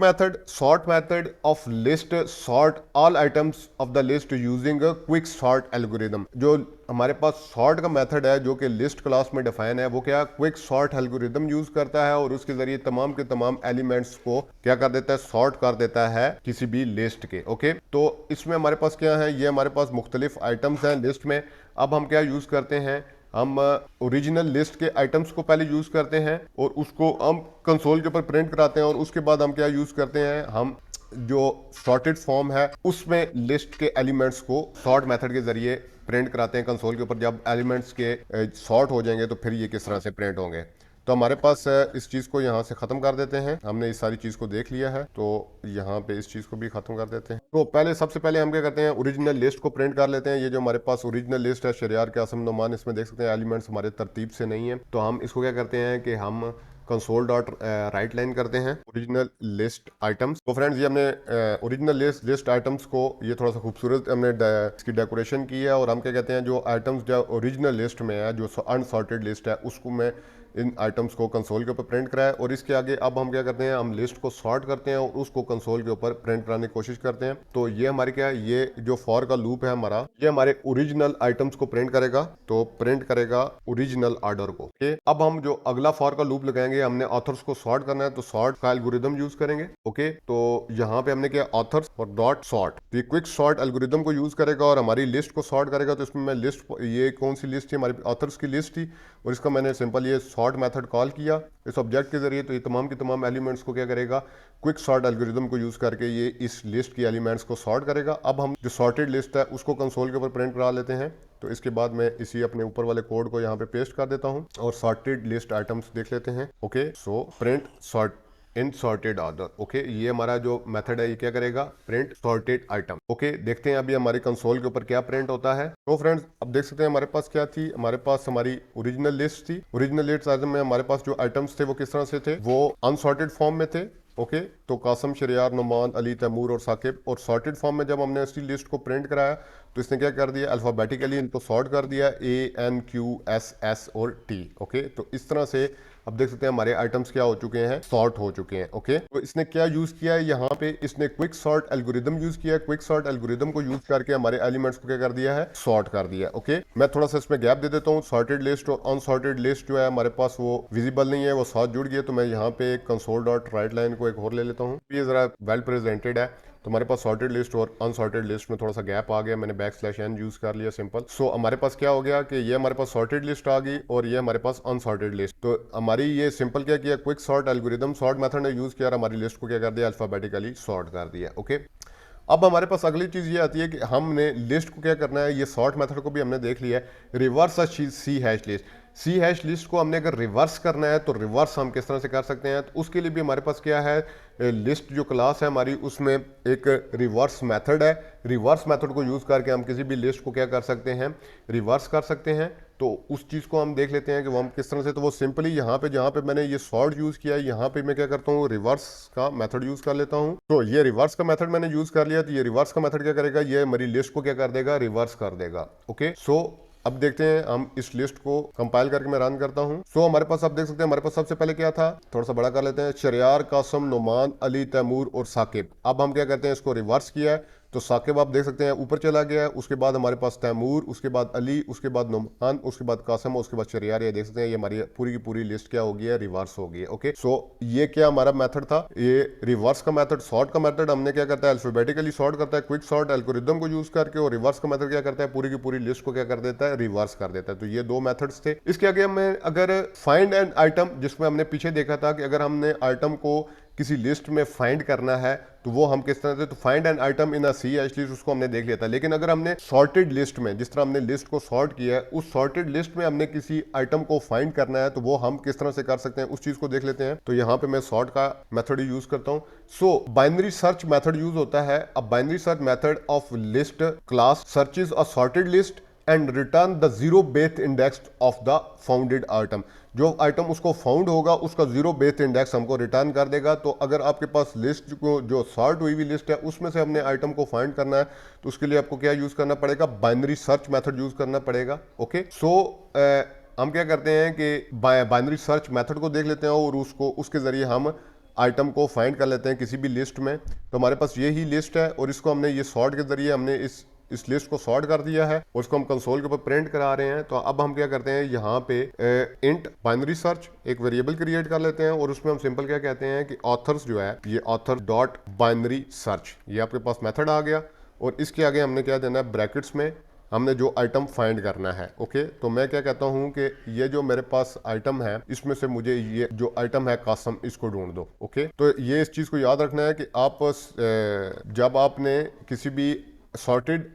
method of list sort all items of the list using quick sort algorithm. जो हमारे पास सॉर्ट का मेथड है जो कि लिस्ट क्लास में डिफाइन है, वो क्या क्विक सॉर्ट एल्गोरिदम यूज करता है और उसके जरिए तमाम के तमाम एलिमेंट्स को क्या कर देता है, सॉर्ट कर देता है किसी भी लिस्ट के। ओके, तो इसमें हमारे पास क्या है, ये हमारे पास मुख्तलिफ आइटम्स हैं लिस्ट में। अब हम क्या यूज करते हैं, हम ओरिजिनल लिस्ट के आइटम्स को पहले यूज करते हैं और उसको हम कंसोल के ऊपर प्रिंट कराते हैं और उसके बाद हम क्या यूज करते हैं, हम जो सॉर्टेड फॉर्म है उसमें लिस्ट के एलिमेंट्स को सॉर्ट मेथड के जरिए प्रिंट कराते हैं कंसोल के ऊपर। जब एलिमेंट्स के सॉर्ट हो जाएंगे तो फिर ये किस तरह से प्रिंट होंगे। तो हमारे पास इस चीज़ को यहाँ से ख़त्म कर देते हैं। हमने इस सारी चीज़ को देख लिया है तो यहाँ पे इस चीज़ को भी ख़त्म कर देते हैं। तो पहले सबसे पहले हम क्या करते हैं, ओरिजिनल लिस्ट को प्रिंट कर लेते हैं। ये जो हमारे पास ओरिजिनल लिस्ट है शरियार के आसम नोमान, इसमें देख सकते हैं एलिमेंट्स हमारे तरतीब से नहीं है। तो हम इसको क्या करते हैं कि हम कंसोल डॉट राइट लाइन करते हैं ओरिजिनल लिस्ट आइटम्स। तो फ्रेंड्स ये हमने ओरिजिनल लिस्ट आइटम्स को ये थोड़ा सा खूबसूरत हमने इसकी डेकोरेशन की है और हम क्या कहते हैं, जो आइटम्स जो ओरिजिनल लिस्ट में है, जो अनसॉर्टेड लिस्ट है, उसको मैं इन आइटम्स को कंसोल के ऊपर प्रिंट कराया और इसके आगे अब हम क्या करते हैं, हम लिस्ट को सॉर्ट करते हैं और उसको कंसोल के ऊपर प्रिंट कराने की कोशिश करते हैं। तो ये हमारी क्या है, ये जो फॉर का लूप है हमारा, ये हमारे ओरिजिनल आइटम्स को प्रिंट करेगा, तो प्रिंट करेगा ओरिजिनल ऑर्डर को। ओके, अब हम जो अगला फॉर का लूप लगाएंगे, हमने ऑथर्स को सॉर्ट करना है तो सॉर्ट का एल्गोरिदम यूज करेंगे। ओके, तो यहाँ पे हमने क्या ऑथर्स और डॉट सॉर्ट, तो ये क्विक सॉर्ट एल्गोरिदम को यूज करेगा और हमारी लिस्ट को सॉर्ट करेगा। तो इसमें मैं लिस्ट, ये कौन सी लिस्ट थी, हमारी ऑथर्स की लिस्ट थी और इसका मैंने सिंपल ये सॉर्ट मेथड कॉल किया इस ऑब्जेक्ट के जरिए। तो ये तमाम के तमाम एलिमेंट्स को क्या करेगा, क्विक सॉर्ट एल्गोरिदम को यूज करके ये इस लिस्ट की एलिमेंट्स को सॉर्ट करेगा। अब हम जो सॉर्टेड लिस्ट है उसको कंसोल के ऊपर प्रिंट करा लेते हैं। तो इसके बाद मैं इसी अपने ऊपर वाले कोड को यहाँ पे पेस्ट कर देता हूँ और सॉर्टेड लिस्ट आइटम्स देख लेते हैं। ओके, सो प्रिंट सॉर्ट इन सॉर्टेड ऑर्डर। ओके, ये हमारा जो मेथड है ये क्या करेगा, प्रिंट सॉर्टेड आइटम। ओके, देखते हैं अभी हमारे कंसोल के ऊपर क्या प्रिंट होता है। तो फ्रेंड्स अब देख सकते हैं हमारे पास क्या थी, हमारे पास हमारी ओरिजिनल लिस्ट थी। ओरिजिनल लिस्ट में हमारे पास जो आइटम्स थे वो किस तरह से थे, वो अनसॉर्टेड फॉर्म में थे। ओके, तो कासम, शरियार, नुमान, अली, तैमूर और साकिब। और सॉर्टेड फॉर्म में जब हमने इसकी लिस्ट को प्रिंट कराया तो इसने क्या कर दिया, अल्फाबेटिकली इनको सॉर्ट कर दिया, ANQSS और T। ओके, तो इस तरह से अब देख सकते हैं हमारे आइटम्स क्या हो चुके हैं, सॉर्ट हो चुके हैं। ओके, तो इसने क्या यूज किया है, यहाँ पे इसने क्विक सॉर्ट एल्गोरिदम यूज किया है। क्विक सॉर्ट एल्गोरिदम को यूज करके हमारे एलिमेंट्स को क्या कर दिया है, सॉर्ट कर दिया। ओके, मैं थोड़ा सा इसमें गैप दे देता हूँ। सॉर्टेड लिस्ट और अनसॉर्टेड लिस्ट जो है हमारे पास वो विजिबल नहीं है, वो साथ जुड़ गई है। तो मैं यहाँ पे कंसोल डॉट राइट लाइन को एक और ले लेता हूँ, ये जरा वेल प्रेजेंटेड है। तो हमारे पास सॉर्टेड लिस्ट और अनसॉर्टेड लिस्ट में थोड़ा सा गैप आ गया, मैंने \n यूज कर लिया सिंपल। सो हमारे पास क्या हो गया कि ये हमारे पास सॉर्टेड लिस्ट आ गई और ये हमारे पास अनसॉर्टेड लिस्ट। तो हमारी ये सिंपल क्या किया, quick sort algorithm sort method ने यूज किया और हमारी लिस्ट को क्या कर दिया, अल्फाबेटिकली सॉर्ट कर दिया। ओके, अब हमारे पास अगली चीज ये आती है कि हमने लिस्ट को क्या करना है, ये सॉर्ट मेथड को भी हमने देख लिया है। Reverse C hash list, C hash list को हमने अगर रिवर्स करना है तो रिवर्स हम किस तरह से कर सकते हैं, तो उसके लिए भी हमारे पास क्या है, लिस्ट जो क्लास है हमारी उसमें एक रिवर्स मेथड है। रिवर्स मेथड को यूज़ करके हम किसी भी लिस्ट को क्या कर सकते हैं, रिवर्स कर सकते हैं। तो उस चीज़ को हम देख लेते हैं कि वो हम किस तरह से, तो वो सिंपली यहाँ पे जहाँ पे मैंने ये सॉर्ट यूज़ किया है यहाँ पे मैं क्या करता हूँ, रिवर्स का मेथड यूज़ कर लेता हूँ। तो ये रिवर्स का मेथड मैंने यूज़ कर लिया, तो ये रिवर्स का मेथड क्या करेगा, ये हमारी लिस्ट को क्या कर देगा, रिवर्स कर देगा। ओके, सो अब देखते हैं हम इस लिस्ट को कंपाइल करके मैं रन करता हूं। सो हमारे पास आप देख सकते हैं हमारे पास सबसे पहले क्या था, थोड़ा सा बड़ा कर लेते हैं, शरियार, कासम, नुमान, अली, तैमूर और साकिब। अब हम क्या करते हैं, इसको रिवर्स किया है तो साकिब आप देख सकते हैं ऊपर चला गया है, उसके बाद हमारे पास तैमूर, उसके बाद अली, उसके बाद नुमान, उसके बाद कासम, उसके बाद शरियार। ये देख सकते हैं ये हमारी पूरी की पूरी लिस्ट क्या हो गई है, रिवर्स हो गई है। ओके, सो ये क्या हमारा मेथड था, ये रिवर्स का मेथड। सॉर्ट का मेथड हमने क्या करता है, अल्फाबेटिकली सॉर्ट करता है, क्विक सॉर्ट एल्गोरिदम को यूज करके, और रिवर्स का मेथड क्या करता है, पूरी की पूरी लिस्ट को क्या कर देता है, रिवर्स कर देता है। तो ये दो मेथड्स थे। इसके आगे हमें अगर फाइंड एंड आइटम, जिसमें हमने पीछे देखा था कि अगर हमने आइटम को किसी लिस्ट में फाइंड करना है तो वो हम किस तरह से, तो find an item in a C hash list, उसको हमने देख लिया था। लेकिन अगर हमने सॉर्टेड लिस्ट में, जिस तरह हमने लिस्ट को सॉर्ट किया है, उस सॉर्टेड लिस्ट में हमने किसी आइटम को फाइंड करना है तो वो हम किस तरह से कर सकते हैं, उस चीज को देख लेते हैं। तो यहाँ पे मैं सॉर्ट का मेथड यूज करता हूँ। सो बाइनरी सर्च मेथड यूज होता है। अब binary search method of list class searches a sorted list and return the zero base index of the founded item. जो आइटम उसको फाउंड होगा उसका जीरो बेस इंडेक्स हमको रिटर्न कर देगा। तो अगर आपके पास लिस्ट को जो सॉर्ट हुई हुई लिस्ट है उसमें से हमने आइटम को फाइंड करना है तो उसके लिए आपको क्या यूज करना पड़ेगा, बाइनरी सर्च मेथड यूज करना पड़ेगा। ओके, सो हम क्या करते हैं कि बाइनरी सर्च मेथड को देख लेते हैं और उसको उसके जरिए हम आइटम को फाइंड कर लेते हैं किसी भी लिस्ट में। तो हमारे पास ये ही लिस्ट है और इसको हमने ये सॉर्ट के जरिए हमने इस लिस्ट को सॉर्ट कर दिया है और उसको हम कंसोल के ऊपर प्रिंट करा रहे हैं। तो अब हम क्या करते हैं, यहाँ पे इंट बाइनरी सर्च एक वेरिएबल क्रिएट कर लेते हैं और उसमें हम सिंपल क्या कहते हैं कि ऑथर्स जो है, ये ऑथर डॉट बाइनरी सर्च, ये आपके पास मेथड आ गया। और इसके आगे हमने क्या देना है, ब्रैकेट्स में हमने जो आइटम फाइंड करना है। ओके, तो मैं क्या कहता हूं कि ये जो मेरे पास आइटम है इसमें से मुझे ये जो आइटम है कासम, इसको ढूंढ दो। ओके, तो ये इस चीज को याद रखना है कि आप जब आपने किसी भी सॉर्टेड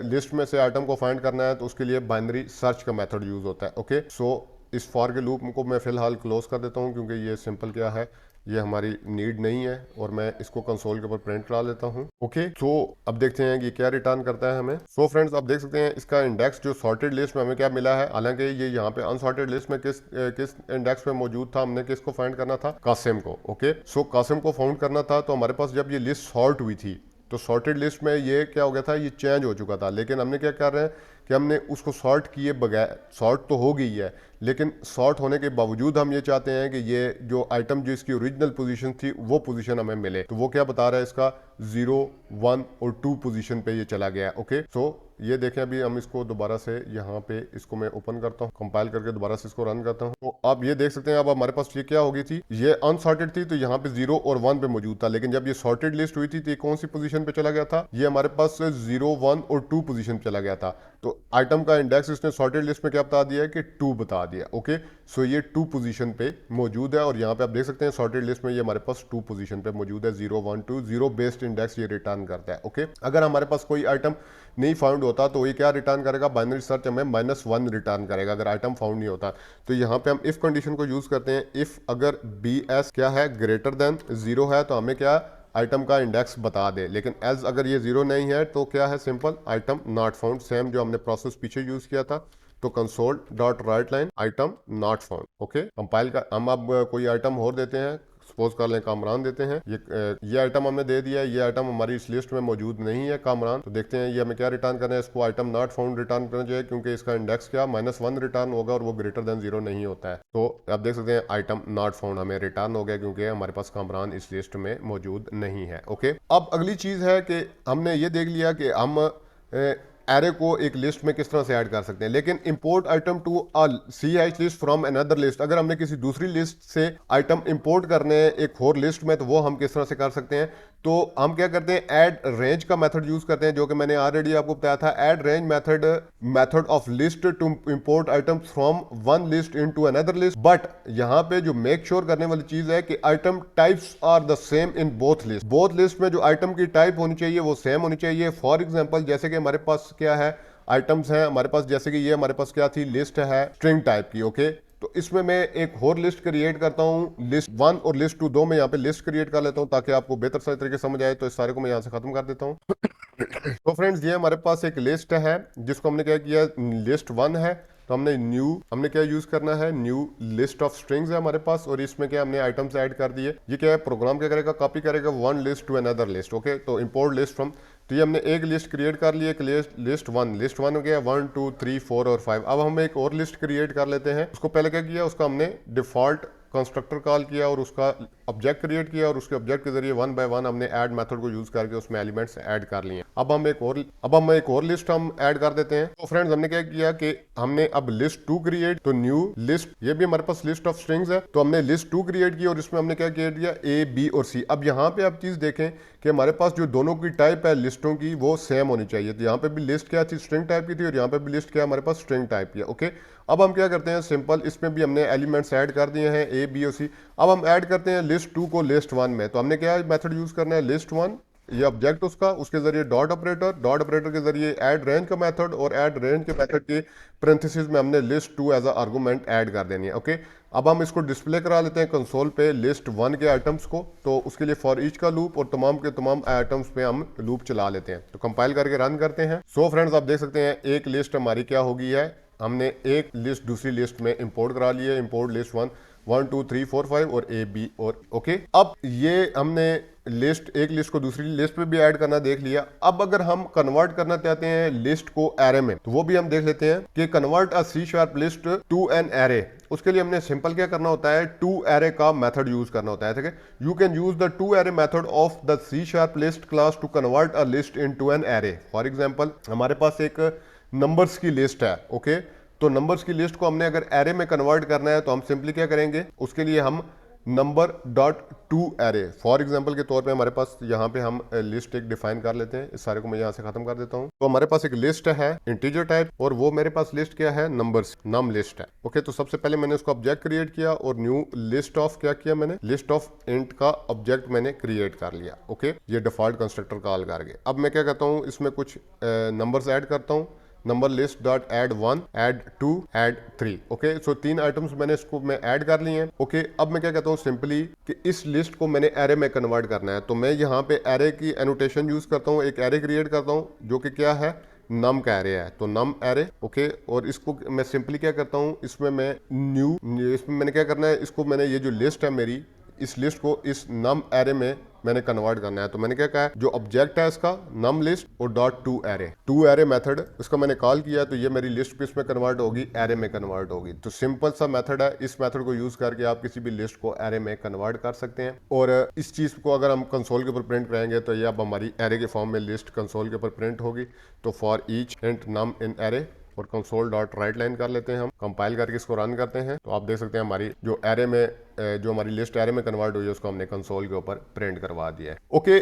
लिस्ट में से आइटम को फाइंड करना है तो उसके लिए बाइनरी सर्च का मेथड यूज होता है। ओके, सो इस फॉर के लूप को मैं फिलहाल क्लोज कर देता हूं क्योंकि ये सिंपल क्या है, ये हमारी नीड नहीं है और मैं इसको कंसोल के ऊपर प्रिंट करा लेता हूं। ओके, सो अब देखते हैं कि क्या रिटर्न करता है हमें। सो फ्रेंड्स, आप देख सकते हैं इसका इंडेक्स जो सॉर्टेड लिस्ट में हमें क्या मिला है, हालांकि ये यहाँ पे अनसॉर्टेड लिस्ट में किस इंडेक्स पे मौजूद था, हमने किसको फाइंड करना था, कासिम को। ओके, सो कासिम को फाउंड करना था। तो हमारे पास जब ये लिस्ट सॉर्ट हुई थी तो सॉर्टेड लिस्ट में ये क्या हो गया था, ये चेंज हो चुका था। लेकिन हमने क्या कर रहे हैं कि हमने उसको सॉर्ट किए बगैर, सॉर्ट तो हो गई है लेकिन सॉर्ट होने के बावजूद हम ये चाहते हैं कि ये जो आइटम जो इसकी ओरिजिनल पोजीशन थी वो पोजीशन हमें मिले। तो वो क्या बता रहा है, इसका 0, 1 और 2 पोजीशन पे ये चला गया है। ओके, सो ये देखें, अभी हम इसको दोबारा से यहाँ पे इसको मैं ओपन करता हूँ, कंपाइल करके दोबारा से इसको रन करता हूँ। तो आप ये देख सकते हैं, अब हमारे पास ये क्या हो गई थी, ये अनसॉर्टेड थी तो यहाँ पे 0 और 1 पे मौजूद था। लेकिन जब ये सॉर्टेड लिस्ट हुई थी तो कौन सी पोजीशन पे चला गया था, ये हमारे पास 0, 1 और 2 पोजीशन पे चला गया था। तो आइटम का इंडेक्स इसने सॉर्टेड लिस्ट में क्या बता दिया है कि 2 बता दिया। ओके, सो ये 2 पोजीशन पे मौजूद है और यहाँ पे आप देख सकते हैं सॉर्टेड लिस्ट में ये हमारे पास 2 पोजीशन पे मौजूद है, 0, 1, 2, 0 बेस्ड इंडेक्स ये रिटर्न करता है। ओके, अगर हमारे पास कोई आइटम नहीं फाउंड होता तो ये क्या रिटर्न करेगा, बाइनरी सर्च हमें -1 रिटर्न करेगा अगर आइटम फाउंड नहीं होता। तो यहाँ पे हम इफ कंडीशन को यूज करते हैं, इफ अगर BS क्या है ग्रेटर देन 0 है तो हमें क्या आइटम का इंडेक्स बता दे। लेकिन एज अगर ये 0 नहीं है तो क्या है, simple item not found, same जो हमने प्रोसेस पीछे यूज किया था। तो console dot write line item not found. Okay, compile का हम अब कोई आइटम और देते हैं, सपोज कर लें कामरान देते हैं। ये आइटम हमने दे दिया, ये आइटम हमारी इस लिस्ट में मौजूद नहीं है कामरान। तो देखते हैं ये हमें क्या रिटर्न करना है, इसको आइटम नॉट फाउंड रिटर्न करना चाहिए क्योंकि इसका इंडेक्स क्या -1 रिटर्न होगा और वो ग्रेटर देन 0 नहीं होता है। तो आप देख सकते हैं आइटम नॉट फाउंड हमें रिटर्न हो गया क्योंकि हमारे पास कामरान इस लिस्ट में मौजूद नहीं है। ओके, अब अगली चीज है कि हमने ये देख लिया कि हम एरे को एक लिस्ट में किस तरह से ऐड कर सकते हैं। लेकिन import item to a C hash list from another list, अगर हमने किसी दूसरी लिस्ट से आइटम इंपोर्ट करने हैं एक और लिस्ट में तो वो हम किस तरह से कर सकते हैं। तो हम क्या करते हैं, ऐड रेंज का मेथड यूज करते हैं जो कि मैंने ऑलरेडी आपको बताया था। Add range method of list to import item from one list into another list. But यहाँ पे जो मेक श्योर करने वाली चीज है कि item types are the same in both list में जो आइटम की टाइप होनी चाहिए वो सेम होनी चाहिए। फॉर एग्जांपल जैसे कि हमारे पास क्या है, आइटम्स हैं हमारे पास, जैसे कि ये हमारे पास क्या थी, लिस्ट है स्ट्रिंग टाइप की। ओके, तो इसमें मैं एक और लिस्ट क्रिएट करता हूं, लिस्ट 1 और लिस्ट 2 दो मैं यहाँ पे लिस्ट क्रिएट कर लेता हूं ताकि आपको बेहतर सारे तरीके से समझ आए। तो इस सारे को मैं यहाँ से खत्म कर देता हूँ। तो फ्रेंड्स, ये हमारे पास एक लिस्ट है जिसको हमने क्या किया, लिस्ट 1 है, तो हमने क्या यूज करना है, न्यू लिस्ट ऑफ स्ट्रिंग्स है हमारे पास, और इसमें क्या हमने आइटम्स ऐड कर दिए। ये क्या है, प्रोग्राम क्या करेगा, कॉपी करेगा one list to another list. Okay, तो इंपोर्ट लिस्ट फ्रॉम, तो ये हमने एक लिस्ट क्रिएट कर ली, एक लिस्ट वन हो गया, 1 2 3 4 और 5। अब हम एक और लिस्ट क्रिएट कर लेते हैं। उसको पहले क्या किया, उसका हमने डिफॉल्ट कंस्ट्रक्टर कॉल किया और उसका ऑब्जेक्ट क्रिएट किया, और उसके ऑब्जेक्ट के जरिए 1 बाय 1 हमने ऐड मेथड को यूज करके उसमें एलिमेंट्स ऐड कर लिए। अब हम एक और लिस्ट हम ऐड कर देते हैं। तो फ्रेंड्स, हमने क्या किया कि हमने अब लिस्ट 2 क्रिएट, तो न्यू लिस्ट, ये भी हमारे पास लिस्ट ऑफ स्ट्रिंग्स है, तो हमने लिस्ट 2 क्रिएट की और इसमें हमने क्या किया दिया, ए बी और सी। अब यहाँ पे आप चीज देखें कि हमारे पास जो दोनों की टाइप है लिस्टों की वो सेम होनी चाहिए। तो यहाँ पे भी लिस्ट क्या थी, स्ट्रिंग टाइप की थी, और यहाँ पे भी लिस्ट क्या हमारे पास स्ट्रिंग टाइप की है। ओके, अब हम क्या करते हैं, सिंपल, इसमें भी हमने एलिमेंट्स ऐड कर दिए हैं ए बी और सी। अब हम ऐड करते हैं लिस्ट 2 को लिस्ट 1 में। तो हमने क्या मेथड यूज करना है, लिस्ट 1, ये ऑब्जेक्ट उसका, उसके जरिए डॉट ऑपरेटर के जरिए ऐड रेंज का मेथड, और ऐड रेंज के मेथड के पेरेंथेसिस में हमने list 2 as a argument add कर देनी है। ओके, अब हम इसको डिस्प्ले करा लेते हैं कंसोल पे लिस्ट 1 के आइटम्स को। तो उसके लिए फॉर ईच का लूप और तमाम के तमाम आइटम्स पे हम लूप चला लेते हैं। तो कंपाइल करके रन करते हैं। सो फ्रेंड्स, आप देख सकते हैं एक लिस्ट हमारी क्या हो गई है, हमने एक लिस्ट दूसरी लिस्ट में इंपोर्ट करा ली है। इंपोर्ट लिस्ट 1 2 3 4 5 और ए बी और ओके। अब ये हमने एक लिस्ट को दूसरी लिस्ट पे भी ऐड करना देख लिया। अब अगर हम कन्वर्ट करना चाहते हैं लिस्ट को एरे में, तो वो भी हम देख लेते हैं कि convert a C sharp list to an array. उसके लिए हमने सिंपल क्या करना होता है, टू एरे का मेथड यूज करना होता है। ठीक है, you can use the to array method of the C sharp list class to convert a list into an array. For example, हमारे पास एक नंबर्स की लिस्ट है। ओके, तो नंबर्स की लिस्ट को हमने अगर एरे में कन्वर्ट करना है तो हम सिंपली क्या करेंगे, उसके लिए हम number dot to array, for example के तौर पे हमारे पास यहाँ पे हम लिस्ट एक डिफाइन कर लेते हैं। इस सारे को मैं यहाँ से खत्म कर देता हूँ। तो हमारे पास एक लिस्ट है इंटीजर टाइप, और वो मेरे पास लिस्ट क्या है, नंबर्स, नम लिस्ट है। ओके, तो सबसे पहले मैंने उसको ऑब्जेक्ट क्रिएट किया और न्यू लिस्ट ऑफ क्या किया, मैंने लिस्ट ऑफ इंट का ऑब्जेक्ट मैंने क्रिएट कर लिया। ओके, ये डिफॉल्ट कंस्ट्रक्टर कॉल करके अब मैं क्या करता हूँ, इसमें कुछ नंबर्स ऐड करता हूँ। Number list dot add 1 add 2 add 3। Okay, so 3 items मैंने इसको मैं ऐड कर लिए हैं। ओके, अब मैं क्या कहता हूँ सिंपली कि इस लिस्ट को मैंने एरे में कन्वर्ट करना है। तो मैं यहाँ पे एरे की एनोटेशन यूज करता हूँ, एक एरे क्रिएट करता हूँ जो कि क्या है, नम का एरे है, तो नम एरे। ओके, और इसको मैं सिंपली क्या करता हूँ, इसमें मैंने क्या करना है, इसको मैंने ये जो लिस्ट है मेरी, इस लिस्ट को इस नम एरे में मैंने कन्वर्ट करना है। तो मैंने क्या कहा है, जो ऑब्जेक्ट है इसका नम लिस्ट और डॉट टू एरे मेथड, इसका मैंने कॉल किया, तो ये मेरी लिस्ट किस में कन्वर्ट होगी, एरे में कन्वर्ट होगी। तो सिंपल सा मेथड है, इस मेथड को यूज करके आप किसी भी लिस्ट को एरे में कन्वर्ट कर सकते हैं। और इस चीज को अगर हम कंसोल के ऊपर प्रिंट करेंगे तो ये अब हमारी एरे के फॉर्म में लिस्ट कंसोल के ऊपर प्रिंट होगी। तो for each int num in array, और कंसोल डॉट राइट लाइन कर लेते हैं, हम कंपाइल करके इसको रन करते हैं। तो आप देख सकते हैं हमारी जो एरे में जो हमारी लिस्ट एरे में कन्वर्ट हुई है उसको हमने कंसोल के ऊपर प्रिंट करवा दिया है। ओके,